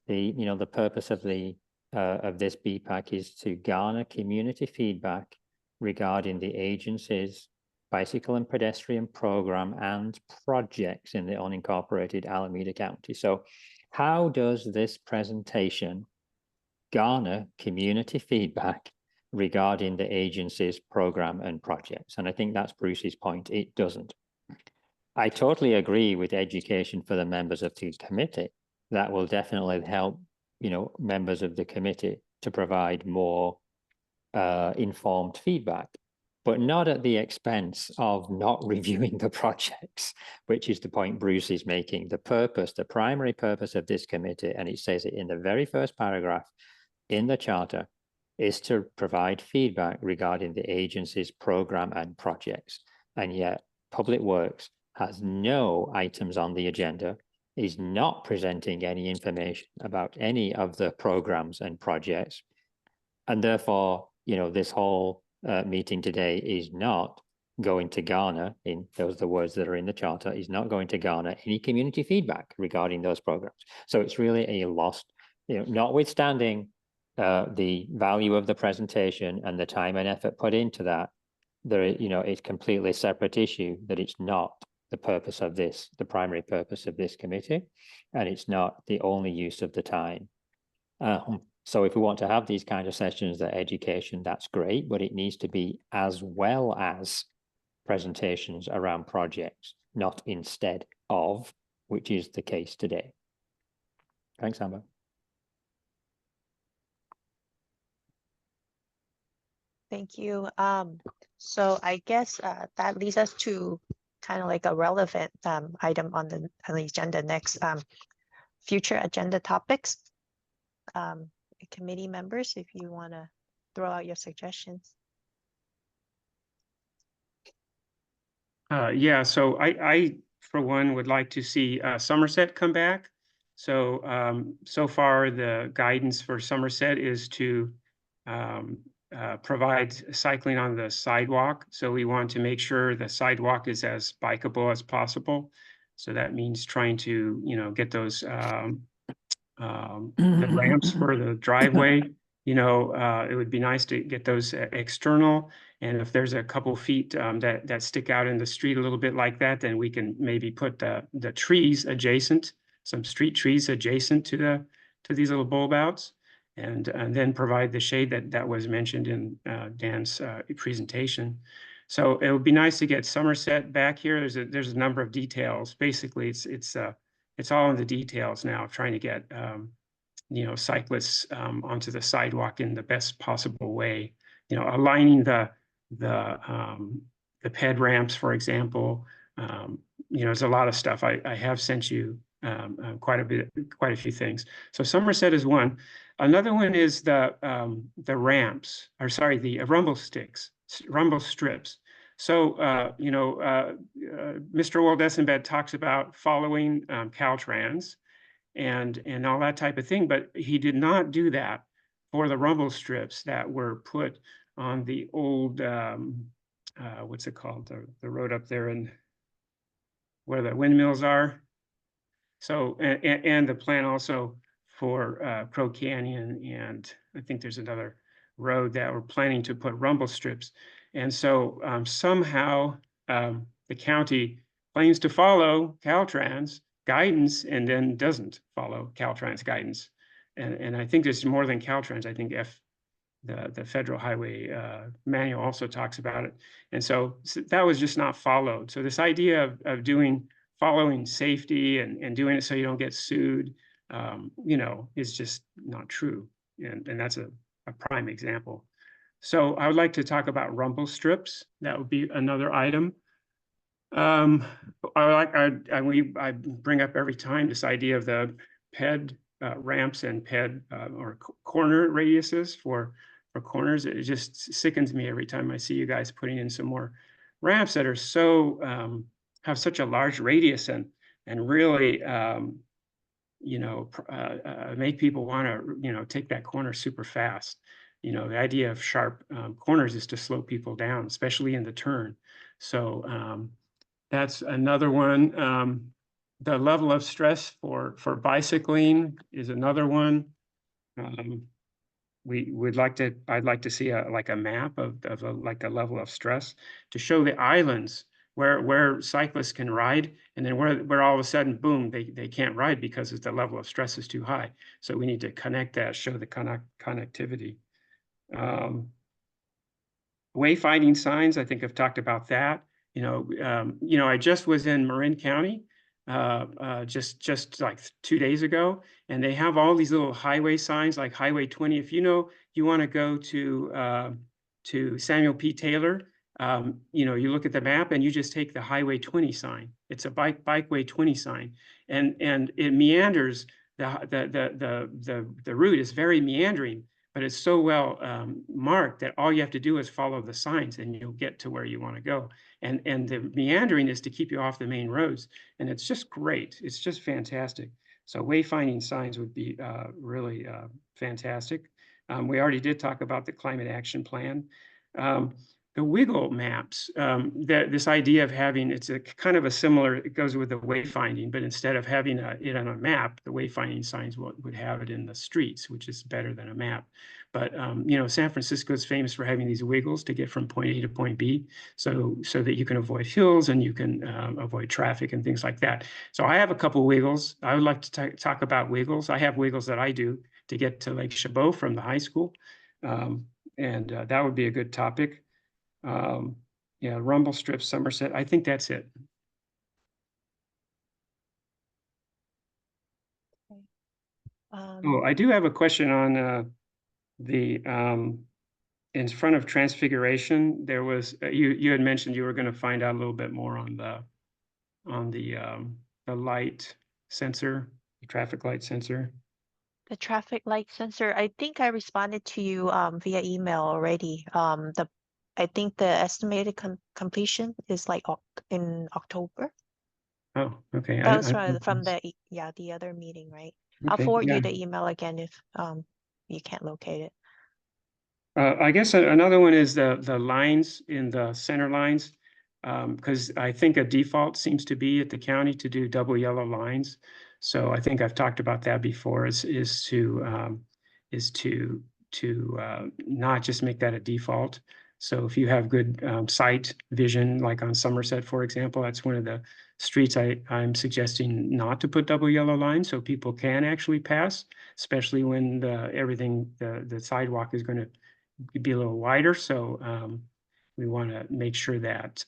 The purpose of this BPAC is to garner community feedback regarding the agency's bicycle and pedestrian program and projects in the unincorporated Alameda County. So how does this presentation garner community feedback regarding the agency's program and projects? And I think that's Bruce's point. It doesn't. I totally agree with education for the members of the committee. That will definitely help, members of the committee to provide more informed feedback, but not at the expense of not reviewing the projects, which is the point Bruce is making. The primary purpose of this committee, and it says it in the very first paragraph in the charter, is to provide feedback regarding the agency's program and projects. And yet Public Works has no items on the agenda, is not presenting any information about any of the programs and projects. And therefore, this whole meeting today is not going to garner, in those are the words that are in the charter, is not going to garner any community feedback regarding those programs. So it's really a lost, notwithstanding the value of the presentation and the time and effort put into that, it's completely separate issue that it's not the purpose of this, the primary purpose of this committee, and it's not the only use of the time. So if we want to have these kinds of sessions, that education, that's great, but it needs to be as well as presentations around projects, not instead of, which is the case today. Thanks, Amber. Thank you. So I guess that leads us to kind of like a relevant item on the agenda next, future agenda topics. Committee members, if you want to throw out your suggestions. Yeah, so I for one would like to see Somerset come back. So so far the guidance for Somerset is to provide cycling on the sidewalk. So we want to make sure the sidewalk is as bikeable as possible. So that means trying to, get those the ramps for the driveway. It would be nice to get those external. And if there's a couple feet that stick out in the street a little bit like that, then we can maybe put the trees adjacent, some street trees adjacent to these little bulb outs, and then provide the shade that was mentioned in Dan's presentation. So it would be nice to get Somerset back here. There's a number of details. Basically, it's all in the details now, trying to get cyclists onto the sidewalk in the best possible way. Aligning the ped ramps, for example. There's a lot of stuff. I have sent you quite a few things. So Somerset is one. Another one is the ramps, or sorry, the rumble strips. So, Mr. Wold-Essenbed talks about following Caltrans and all that type of thing, but he did not do that for the rumble strips that were put on the old, what's it called? The road up there in where the windmills are. So, and the plan also for Crow Canyon, and I think there's another road that we're planning to put rumble strips. And so somehow the county claims to follow Caltrans guidance and then doesn't follow Caltrans guidance. And I think there's more than Caltrans. I think the Federal Highway Manual also talks about it. And so that was just not followed. So this idea of following safety and doing it so you don't get sued, is just not true. And that's a prime example. So I would like to talk about rumble strips. That would be another item. I bring up every time this idea of the ped ramps and ped or corner radiuses for corners. It just sickens me every time I see you guys putting in some more ramps that are so have such a large radius and really make people want to take that corner super fast. The idea of sharp corners is to slow people down, especially in the turn. So that's another one. The level of stress for bicycling is another one. I'd like to see a map of a level of stress to show the islands where cyclists can ride, and then where all of a sudden, boom, they can't ride because the level of stress is too high. So we need to connect that, show the connectivity. Wayfinding signs, I think I've talked about that. I just was in Marin County just like 2 days ago, and they have all these little highway signs like Highway 20. If you want to go to Samuel P. Taylor, you look at the map and you just take the Highway 20 sign. It's a bikeway 20 sign, and it meanders. The route is very meandering, but it's so well marked that all you have to do is follow the signs and you'll get to where you want to go. And the meandering is to keep you off the main roads. And it's just great. It's just fantastic. So wayfinding signs would be really fantastic. We already did talk about the climate action plan. The wiggle maps, this idea of having, it's a kind of a similar, it goes with the wayfinding, but instead of having it on a map, the wayfinding signs would have it in the streets, which is better than a map. But, San Francisco is famous for having these wiggles to get from point A to point B, so that you can avoid hills and you can avoid traffic and things like that. So I have a couple wiggles. I would like to talk about wiggles. I have wiggles that I do to get to Lake Chabot from the high school. And that would be a good topic. Rumble Strip, Somerset. I think that's it. I do have a question on the in front of Transfiguration. There was you had mentioned you were going to find out a little bit more on the light sensor, the traffic light sensor. The traffic light sensor, I think I responded to you via email already. I think the estimated completion is like in October. Oh, okay. That was from the other meeting, right? I'll Okay, forward yeah. you the email again if you can't locate it. I guess another one is the lines in the center lines, because I think a default seems to be at the county to do double yellow lines. So I think I've talked about that before. Is to not just make that a default. So if you have good sight vision, like on Somerset, for example, that's one of the streets I'm suggesting not to put double yellow lines, so people can actually pass, especially when the sidewalk is going to be a little wider. So we want to make sure that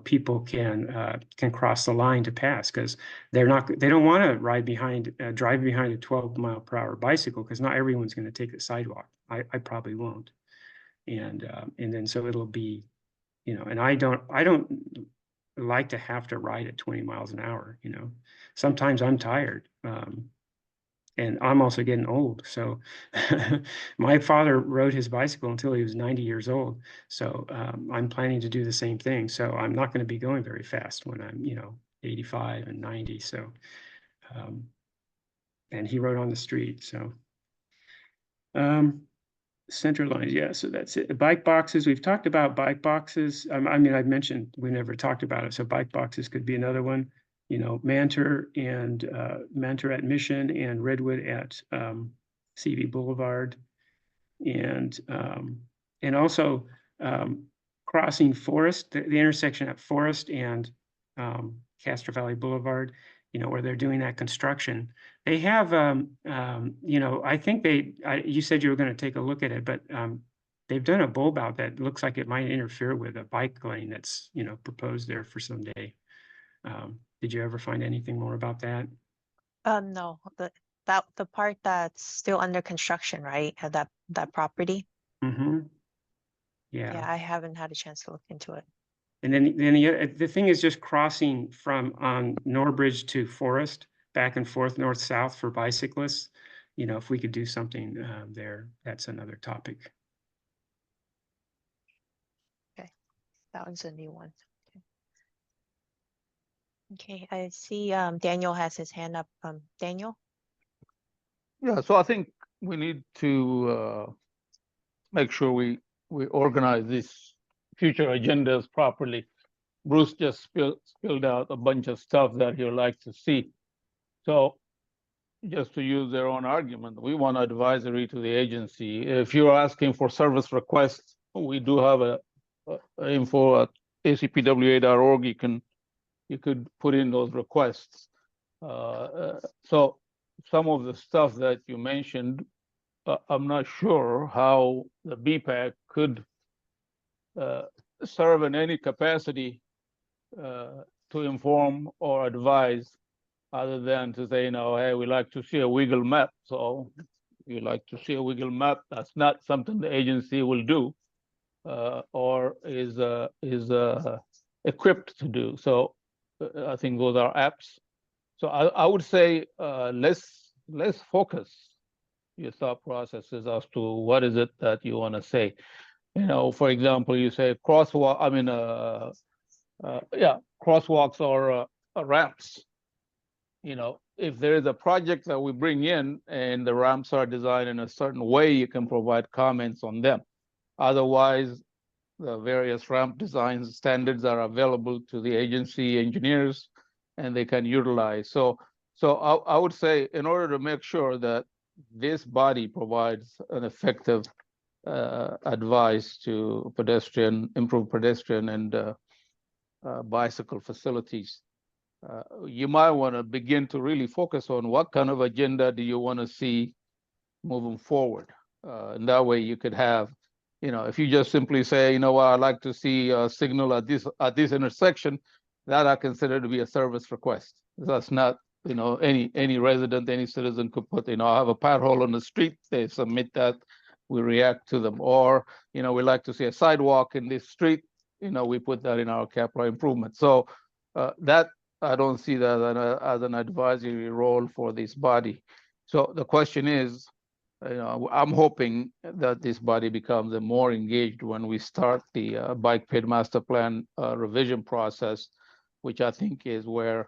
people can cross the line to pass, because they don't want to drive behind a 12-mile-per-hour bicycle, because not everyone's going to take the sidewalk. I probably won't. And then so it'll be, and I don't like to have to ride at 20 miles an hour. Sometimes I'm tired. And I'm also getting old. So my father rode his bicycle until he was 90 years old. So I'm planning to do the same thing. So I'm not going to be going very fast when I'm, 85 and 90. So, and he rode on the street. So center lines, yeah, so that's it. Bike boxes, we've talked about bike boxes. I've mentioned we never talked about it. So bike boxes could be another one. Mantor at Mission and Redwood at CV Boulevard, and also crossing Forest, the intersection at Forest and Castro Valley Boulevard, where they're doing that construction. They have, I think you said you were going to take a look at it, but they've done a bulb out that looks like it might interfere with a bike lane that's, proposed there for someday. Did you ever find anything more about that? No, the part that's still under construction, right? That property. Mm-hmm. Yeah, I haven't had a chance to look into it. And then the thing is just crossing from Norbridge to Forest, back and forth, north-south for bicyclists. If we could do something there, that's another topic. Okay, that one's a new one. Okay, I see Daniel has his hand up. Daniel? Yeah, so I think we need to make sure we organize these future agendas properly. Bruce just spilled out a bunch of stuff that he'd like to see. So just to use their own argument, we want advisory to the agency. If you're asking for service requests, we do have a info at acpwa.org. You could put in those requests. So some of the stuff that you mentioned, I'm not sure how the BPAC could serve in any capacity to inform or advise, other than to say, hey, we like to see a wiggle map. So you like to see a wiggle map. That's not something the agency will do or is equipped to do. So I think those are apps. So I would say let's focus your thought processes as to what is it that you want to say. For example, you say crosswalk. I mean, crosswalks or ramps. if there is a project that we bring in and the ramps are designed in a certain way, you can provide comments on them. Otherwise, the various ramp design standards are available to the agency engineers and they can utilize. So I would say in order to make sure that this body provides an effective advice to improve pedestrian and bicycle facilities, you might want to begin to really focus on what kind of agenda do you want to see moving forward. And that way you could have, if you just simply say, I'd like to see a signal at this intersection, that I consider to be a service request. That's not, any resident, any citizen could put, I have a pothole on the street, they submit that, we react to them. Or, we like to see a sidewalk in this street, we put that in our capital improvement. So that, I don't see that as an advisory role for this body. So the question is, I'm hoping that this body becomes more engaged when we start the bike ped master plan revision process, which I think is where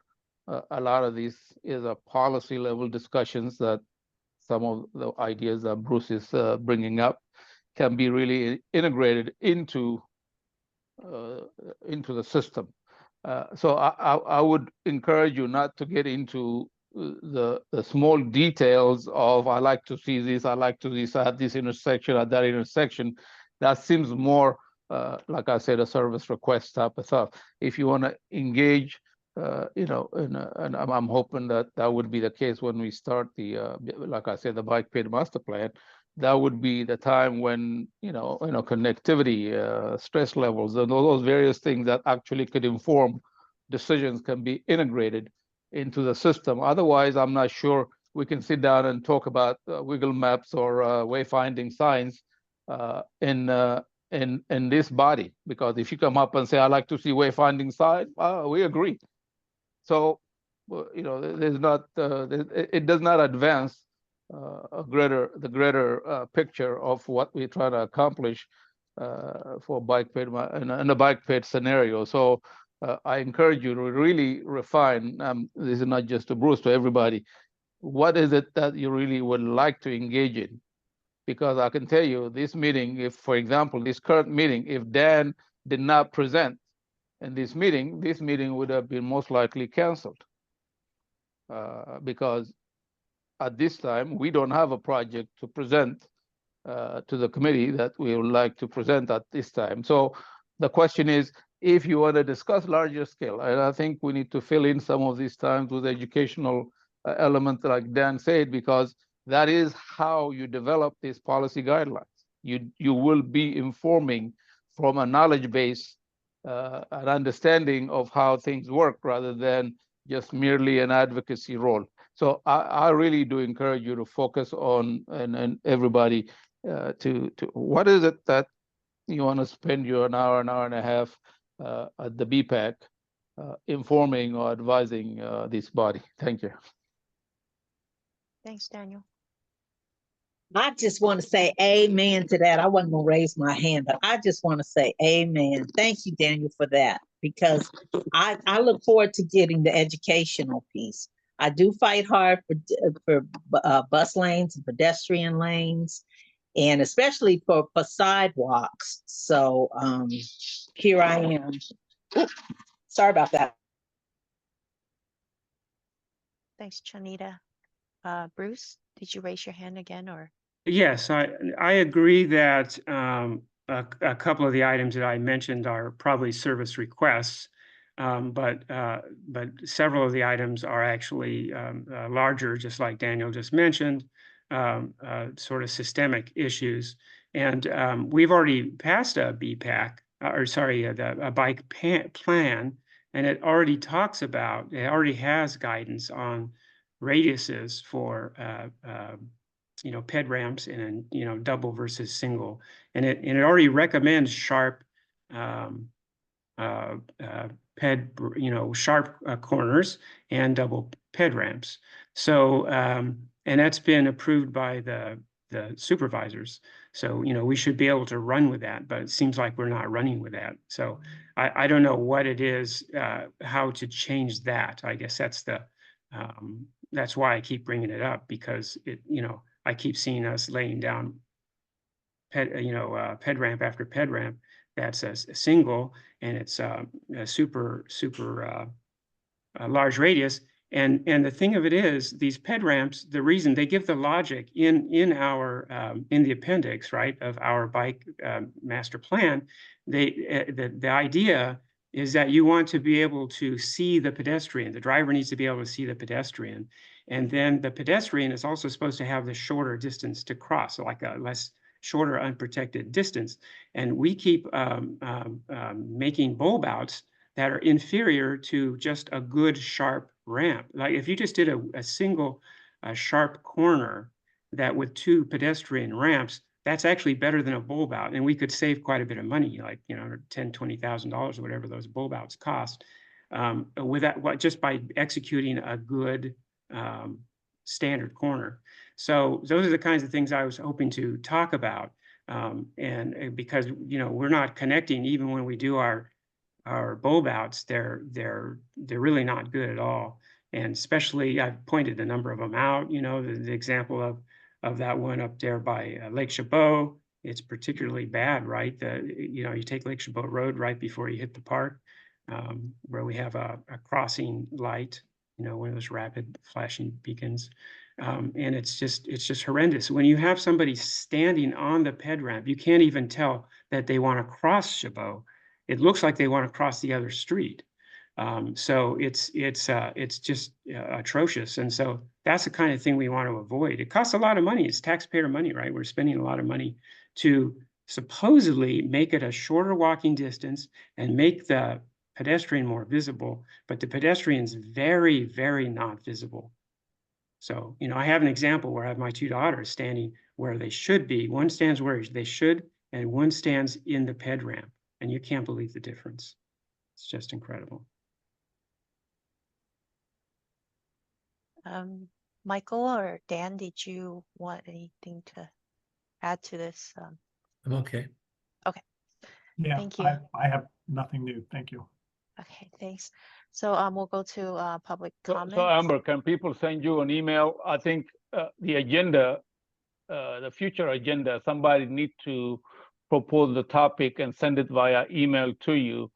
a lot of this is a policy level discussions that some of the ideas that Bruce is bringing up can be really integrated into the system. So I would encourage you not to get into the small details of I like to see this, I like to see this at this intersection, at that intersection. That seems more, like I said, a service request type of stuff. If you want to engage, and I'm hoping that would be the case when we start the, like I said, the bike ped master plan. That would be the time when, connectivity, stress levels, and all those various things that actually could inform decisions can be integrated into the system. Otherwise, I'm not sure we can sit down and talk about wiggle maps or wayfinding signs in this body. Because if you come up and say, I like to see wayfinding sign, we agree. So, there's not, it does not advance the greater picture of what we're trying to accomplish for bike ped in a bike ped scenario. So I encourage you to really refine. This is not just to Bruce, to everybody. What is it that you really would like to engage in? Because I can tell you, this meeting, if, for example, this current meeting, if Dan did not present in this meeting would have been most likely canceled because at this time, we don't have a project to present to the committee that we would like to present at this time. So the question is, if you want to discuss larger scale, and I think we need to fill in some of these times with educational elements like Dan said, because that is how you develop these policy guidelines. You will be informing from a knowledge base, an understanding of how things work rather than just merely an advocacy role. So I really do encourage you to focus on, and everybody to what is it that you want to spend your an hour and a half at the BPAC informing or advising this body. Thank you. Thanks, Daniel. I just want to say amen to that. I wasn't going to raise my hand, but I just want to say amen. Thank you, Daniel, for that, because I look forward to getting the educational piece. I do fight hard for bus lanes and pedestrian lanes, and especially for sidewalks. So here I am. Oops, sorry about that. Thanks, Chanita. Bruce, did you raise your hand again, or? Yes, I agree that a couple of the items that I mentioned are probably service requests, but several of the items are actually larger, just like Daniel just mentioned, sort of systemic issues. And we've already passed a BPAC, a bike plan, and it already talks about, it already has guidance on radiuses for ped ramps and double versus single, and it already recommends sharp sharp corners and double ped ramps. So and that's been approved by the supervisors. So we should be able to run with that, but it seems like we're not running with that. So I don't know what it is, how to change that. I guess that's the that's why I keep bringing it up, because I keep seeing us laying down ped ramp after ped ramp that's a single, and it's a super large radius. And the thing of it is, these ped ramps, the reason they give the logic in our in the appendix, right, of our bike master plan, the idea is that you want to be able to see the pedestrian. The driver needs to be able to see the pedestrian, and then the pedestrian is also supposed to have the shorter distance to cross, so like a shorter unprotected distance. And we keep making bulb outs that are inferior to just a good sharp ramp. Like if you just did a single sharp corner that with 2 pedestrian ramps, that's actually better than a bulb out, and we could save quite a bit of money, like $10,000, $20,000 or whatever those bulb outs cost, with that, just by executing a good standard corner. So those are the kinds of things I was hoping to talk about, and because we're not connecting even when we do our bulb outs, they're really not good at all. And especially, I've pointed a number of them out. The example of that one up there by Lake Chabot, it's particularly bad, right? You take Lake Chabot Road right before you hit the park, where we have a crossing light, one of those rapid flashing beacons. And it's just horrendous. When you have somebody standing on the ped ramp, you can't even tell that they want to cross Chabot. It looks like they want to cross the other street. So it's just atrocious. And so that's the kind of thing we want to avoid. It costs a lot of money. It's taxpayer money, right? We're spending a lot of money to supposedly make it a shorter walking distance and make the pedestrian more visible, but the pedestrian's very, very not visible. So, I have an example where I have my 2 daughters standing where they should be. One stands where they should, and one stands in the ped ramp. And you can't believe the difference. It's just incredible. Michael or Dan, did you want anything to add to this? I'm okay. Okay. Yeah, Thank you. I have nothing new. Thank you. Okay, thanks. So we'll go to public comments. So Amber, can people send you an email? I think the agenda, the future agenda, somebody need to propose the topic and send it via email to you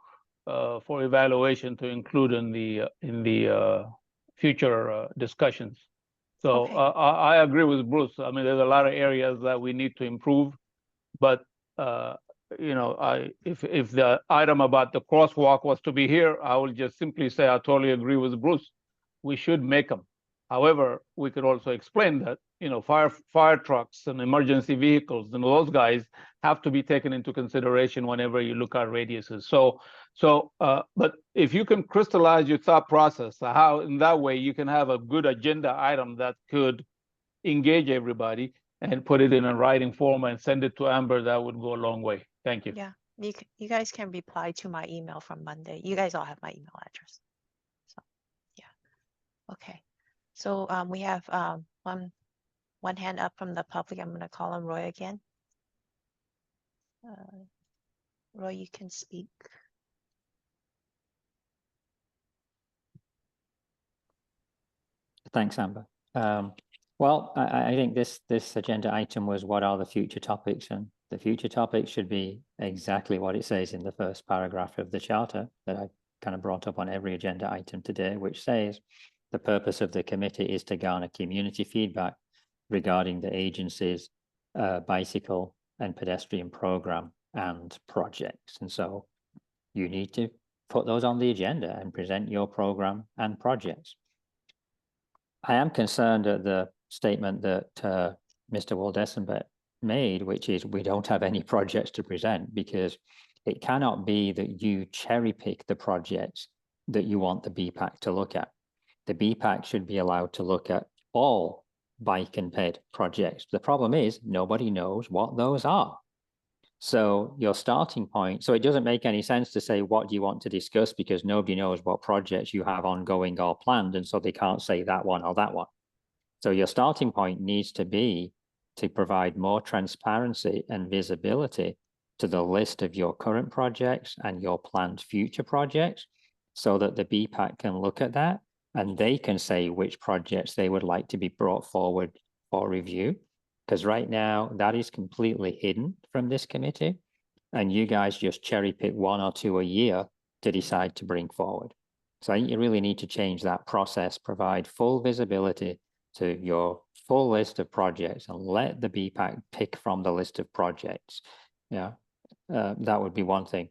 for evaluation to include in the future discussions. So Okay. I agree with Bruce. I mean, there's a lot of areas that we need to improve, but if the item about the crosswalk was to be here, I will just simply say I totally agree with Bruce. We should make them. However, we could also explain that fire trucks and emergency vehicles and those guys have to be taken into consideration whenever you look at radiuses. But if you can crystallize your thought process, how in that way you can have a good agenda item that could engage everybody and put it in a writing form and send it to Amber, that would go a long way. Thank you. Yeah, you guys can reply to my email from Monday. You guys all have my email address. So yeah. Okay. So we have one hand up from the public. I'm going to call on Roy again. Roy, you can speak. Thanks, Amber. Well, I think this agenda item was what are the future topics, and the future topics should be exactly what it says in the first paragraph of the charter that I kind of brought up on every agenda item today, which says the purpose of the committee is to garner community feedback regarding the agency's bicycle and pedestrian program and projects. And so you need to put those on the agenda and present your program and projects. I am concerned at the statement that Mr. Waldesenbet made, which is we don't have any projects to present, because it cannot be that you cherry pick the projects that you want the BPAC to look at. The BPAC should be allowed to look at all bike and ped projects. The problem is nobody knows what those are. So your starting point, so it doesn't make any sense to say what do you want to discuss, because nobody knows what projects you have ongoing or planned, and so they can't say that one or that one. So your starting point needs to be to provide more transparency and visibility to the list of your current projects and your planned future projects, so that the BPAC can look at that and they can say which projects they would like to be brought forward for review. Because right now that is completely hidden from this committee, and you guys just cherry pick 1 or 2 a year to decide to bring forward. So I think you really need to change that process, provide full visibility to your full list of projects and let the BPAC pick from the list of projects. Yeah, that would be one thing.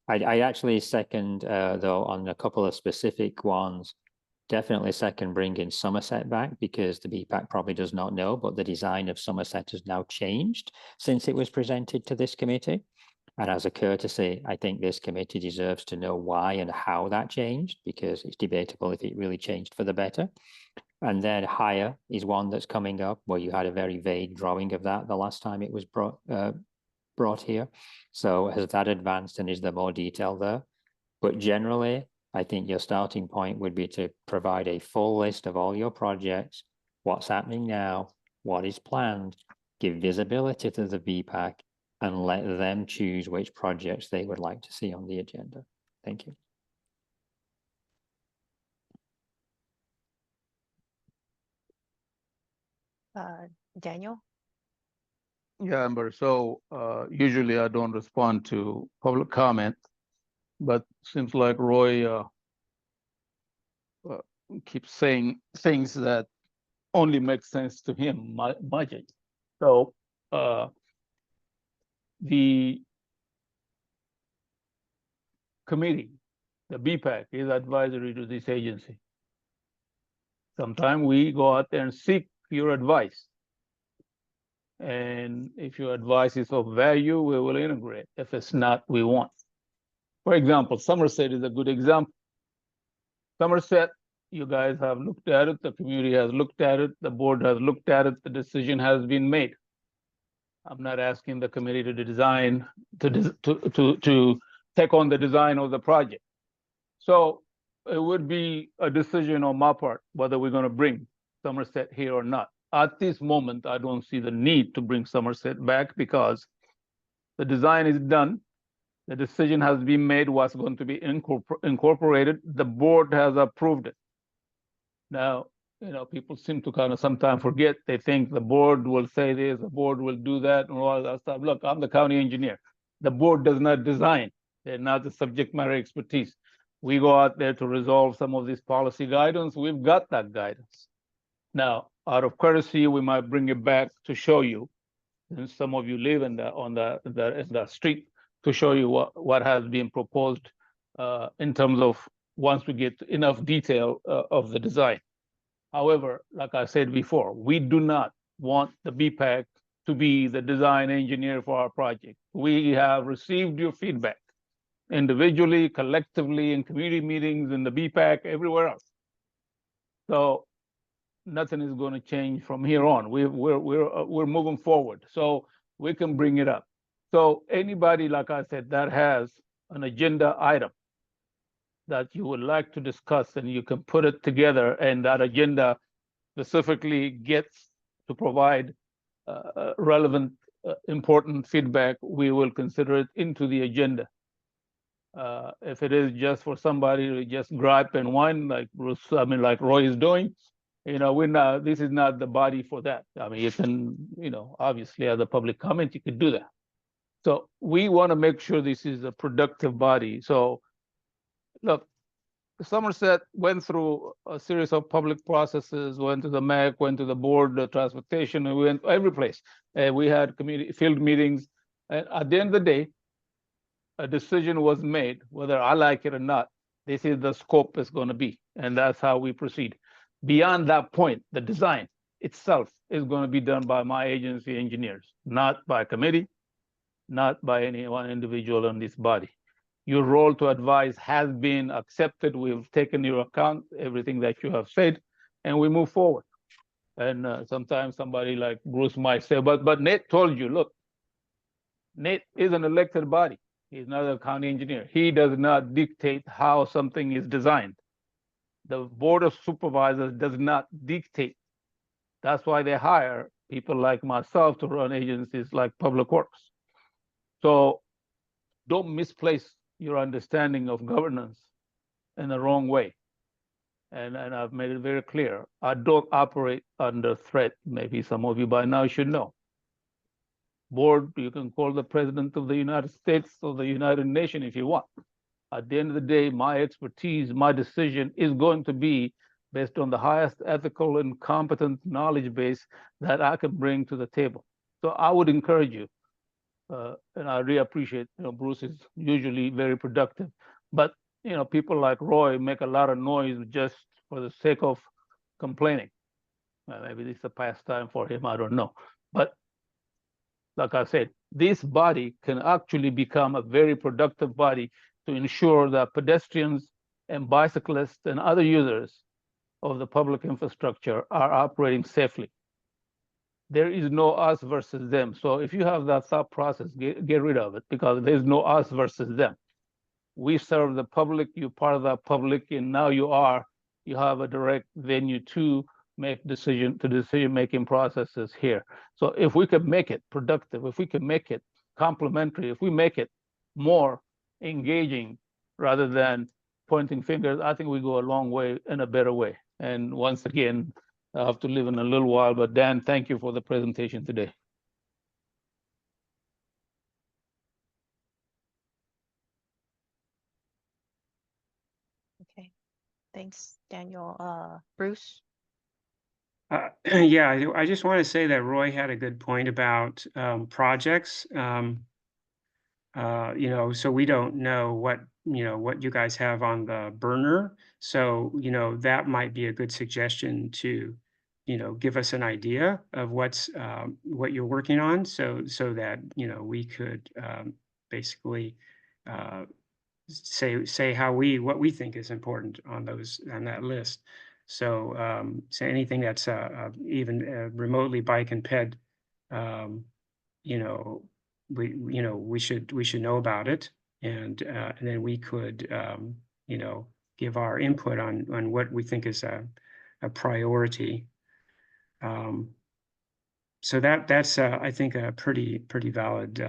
I actually second, though, on a couple of specific ones, definitely second bringing Somerset back, because the BPAC probably does not know, but the design of Somerset has now changed since it was presented to this committee. And as a courtesy, I think this committee deserves to know why and how that changed, because it's debatable if it really changed for the better. And then higher is one that's coming up, where you had a very vague drawing of that the last time it was brought here. So has that advanced, and is there more detail there? But generally, I think your starting point would be to provide a full list of all your projects, what's happening now, what is planned, give visibility to the BPAC, and let them choose which projects they would like to see on the agenda. Thank you. Daniel? Yeah, Amber. So usually I don't respond to public comment, but seems like Roy keeps saying things that only make sense to him, my judge. So the committee, the BPAC, is advisory to this agency. Sometimes we go out there and seek your advice. And if your advice is of value, we will integrate. If it's not, we won't. For example, Somerset is a good example. Somerset, you guys have looked at it, the community has looked at it, the board has looked at it, the decision has been made. I'm not asking the committee to design, to take on the design of the project. So it would be a decision on my part whether we're going to bring Somerset here or not. At this moment, I don't see the need to bring Somerset back, because the design is done. The decision has been made what's going to be incorporated. The board has approved it. Now, you know, people seem to kind of sometimes forget. They think the board will say this, the board will do that, and all that stuff. Look, I'm the county engineer. The board does not design. They're not the subject matter expertise. We go out there to resolve some of this policy guidance. We've got that guidance. Now, out of courtesy, we might bring it back to show you, and some of you live in the street, to show you what has been proposed in terms of once we get enough detail of the design. However, like I said before, we do not want the BPAC to be the design engineer for our project. We have received your feedback individually, collectively, in community meetings, in the BPAC, everywhere else. So nothing is going to change from here on. We're moving forward, so we can bring it up. So anybody, like I said, that has an agenda item that you would like to discuss, and you can put it together, and that agenda specifically gets to provide relevant, important feedback, we will consider it into the agenda. If it is just for somebody to just gripe and whine, like like Roy is doing, you know, this is not the body for that. I mean, you can, you know, obviously as a public comment, you could do that. So we want to make sure this is a productive body. So look, Somerset went through a series of public processes, went to the MAC, went to the board of transportation, and we went every place. We had community field meetings. And at the end of the day, a decision was made, whether I like it or not. This is the scope is going to be, and that's how we proceed. Beyond that point, the design itself is going to be done by my agency engineers, not by committee, not by any one individual in this body. Your role to advise has been accepted. We've taken into account everything that you have said, and we move forward. And sometimes somebody like Bruce might say, but Nate told you, look, Nate is an elected body. He's not a county engineer. He does not dictate how something is designed. The Board of Supervisors does not dictate. That's why they hire people like myself to run agencies like Public Works. So don't misplace your understanding of governance in the wrong way. And I've made it very clear, I don't operate under threat. Maybe some of you by now should know. Board, you can call the President of the United States or the United Nations if you want. At the end of the day, my expertise, my decision is going to be based on the highest ethical and competent knowledge base that I can bring to the table. So I would encourage you, and I really appreciate, Bruce is usually very productive, but, people like Roy make a lot of noise just for the sake of complaining. Maybe this is a pastime for him, I don't know. But like I said, this body can actually become a very productive body to ensure that pedestrians and bicyclists and other users of the public infrastructure are operating safely. There is no us versus them. So if you have that thought process, get rid of it, because there's no us versus them. We serve the public, you're part of that public, and now you have a direct venue to make decision-making processes here. So if we can make it productive, if we can make it complementary, if we make it more engaging rather than pointing fingers, I think we go a long way in a better way. And once again, I have to leave in a little while, but Dan, thank you for the presentation today. Okay, thanks, Daniel. Bruce? Yeah, I just want to say that Roy had a good point about projects. So we don't know what you guys have on the burner. So, that might be a good suggestion to, give us an idea of what you're working on, so that, we could basically say what we think is important on that list. So, anything that's even remotely bike and ped, we should know about it, and then we could give our input on what we think is a priority. So that's I think a pretty valid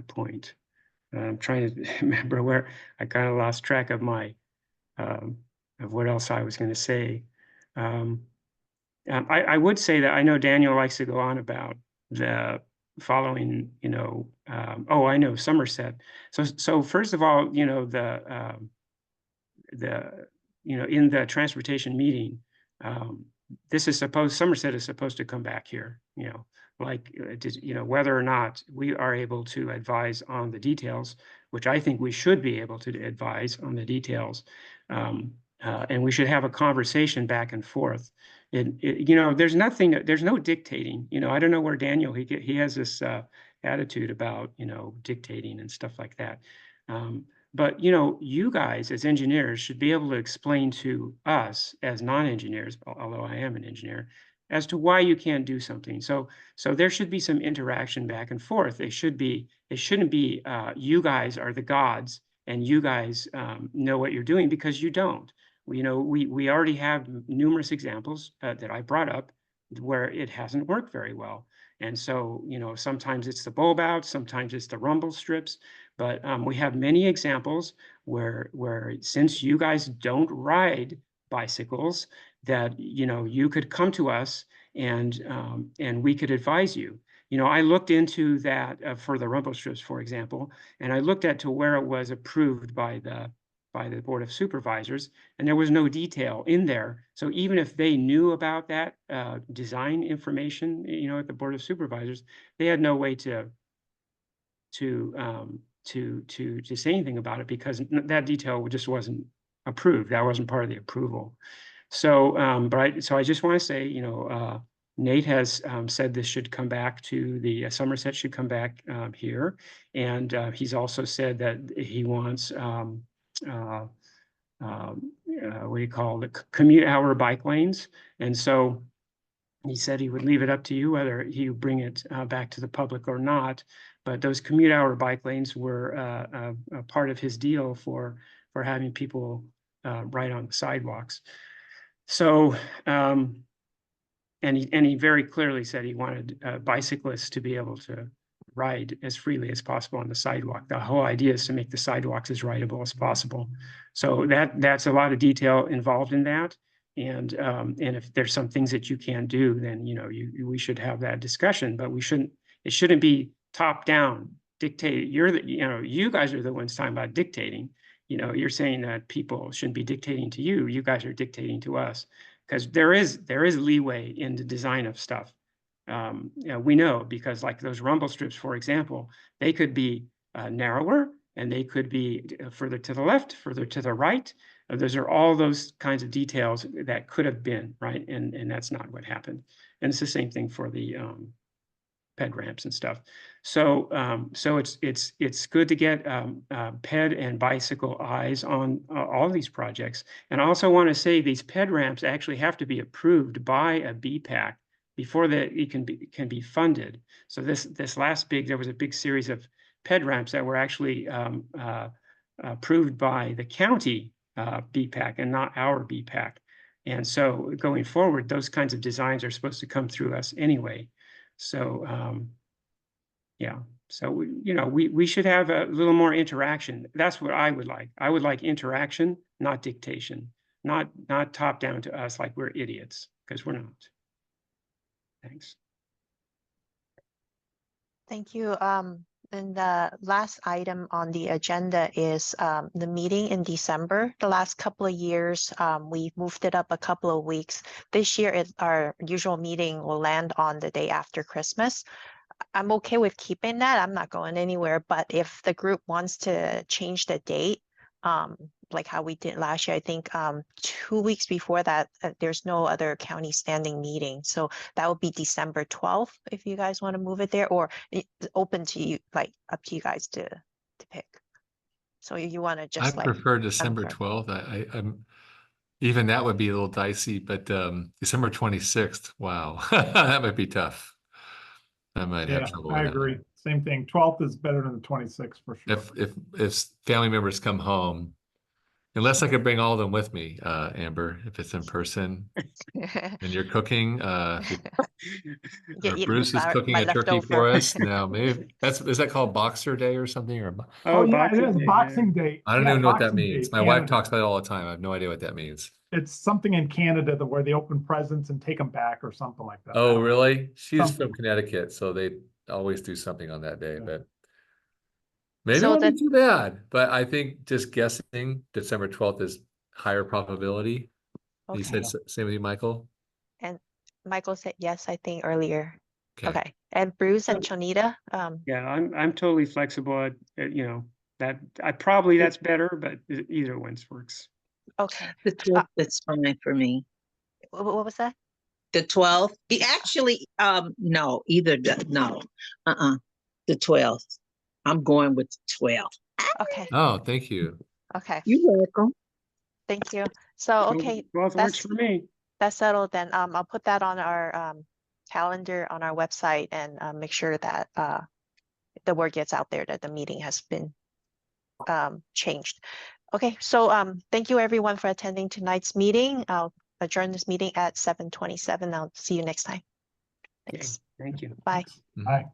point. I'm trying to remember where I kind of lost track of my of what else I was going to say. I would say that I know Daniel likes to go on about the following, oh, I know, Somerset. So first of all, in the transportation meeting, Somerset is supposed to come back here, whether or not we are able to advise on the details, which I think we should be able to advise on the details. And we should have a conversation back and forth. There's no dictating. I don't know where Daniel, he has this attitude about, dictating and stuff like that. But, you guys as engineers should be able to explain to us as non-engineers, although I am an engineer, as to why you can't do something. So there should be some interaction back and forth. It shouldn't be you guys are the gods and you guys know what you're doing, because you don't. We already have numerous examples that I brought up where it hasn't worked very well. And so, sometimes it's the bulb out, sometimes it's the rumble strips, but we have many examples where since you guys don't ride bicycles, that, you could come to us and we could advise you. I looked into that for the rumble strips, for example, and I looked at to where it was approved by the Board of Supervisors, and there was no detail in there. So even if they knew about that design information, at the Board of Supervisors, they had no way to say anything about it, because that detail just wasn't approved. That wasn't part of the approval. So, I just want to say, Nate has said this should come back to the Somerset should come back here, and he's also said that he wants what do you call it, commute hour bike lanes. And so he said he would leave it up to you whether you bring it back to the public or not. But those commute hour bike lanes were a part of his deal for having people ride on the sidewalks. So, and he very clearly said he wanted bicyclists to be able to ride as freely as possible on the sidewalk. The whole idea is to make the sidewalks as rideable as possible. So that's a lot of detail involved in that. And if there's some things that you can do, then, you know, we should have that discussion, but it shouldn't be top down dictated. You guys are the ones talking about dictating. You know, you're saying that people shouldn't be dictating to you. You guys are dictating to us, because there is leeway in the design of stuff. You know, we know, because like those rumble strips, for example, they could be narrower, and they could be further to the left, further to the right. Those are all those kinds of details that could have been, right? And that's not what happened. And it's the same thing for the ped ramps and stuff. So it's good to get ped and bicycle eyes on all these projects. And I also want to say these ped ramps actually have to be approved by a BPAC before it can be funded. So there was a big series of ped ramps that were actually approved by the county BPAC and not our BPAC. And so going forward, those kinds of designs are supposed to come through us anyway. So yeah, so we should have a little more interaction. That's what I would like. I would like interaction, not dictation, not top down to us like we're idiots, because we're not. Thanks. Thank you. And the last item on the agenda is the meeting in December. The last couple of years, we moved it up a couple of weeks. This year, our usual meeting will land on the day after Christmas. I'm okay with keeping that. I'm not going anywhere. But if the group wants to change the date, like how we did last year, I think 2 weeks before that, there's no other county standing meeting. So that would be December 12th, if you guys want to move it there, or it's open to you, like up to you guys to pick. So you want to just I prefer December confirm. 12th. I'm even that would be a little dicey, but December 26th, wow, that might be tough. I might have trouble with I that. agree. Same thing. 12th is better than the 26th for sure. If family members come home, unless I could bring all of them with me, Amber, if it's in person and you're cooking, or Bruce is cooking a turkey for us. Now, maybe is that called Boxer Day or something? Or Oh yeah, it is Day, Boxing Day. I don't Yeah, even know what that Boxing means. Day, My wife Canada. talks about it all the time. I have no idea what that means. It's something in Canada where they open presents and take them back or something like that. Oh, really? She's Something. from Connecticut, so they always do something on that day, Yeah. but maybe So it won't be too bad. But I think just guessing December 12th is higher probability. You said same with you, Michael? And Michael said yes, I think earlier. Okay. Okay. And Bruce and Chonita, Yeah, I'm totally flexible. You know, that's better, but either one works. okay. The 12th, that's fine for me. What was that? The 12th, actually, no, no, the 12th. I'm going with the 12th. Okay. Oh, thank you. Okay. You're welcome. Thank you. So, okay, 12th works for me. that's settled then. I'll put that on our calendar on our website and make sure that the word gets out there that the meeting has been changed. Okay, so thank you everyone for attending tonight's meeting. I'll adjourn this meeting at 7:27. I'll see you next time. Thanks. Okay, thank you. Bye. Bye.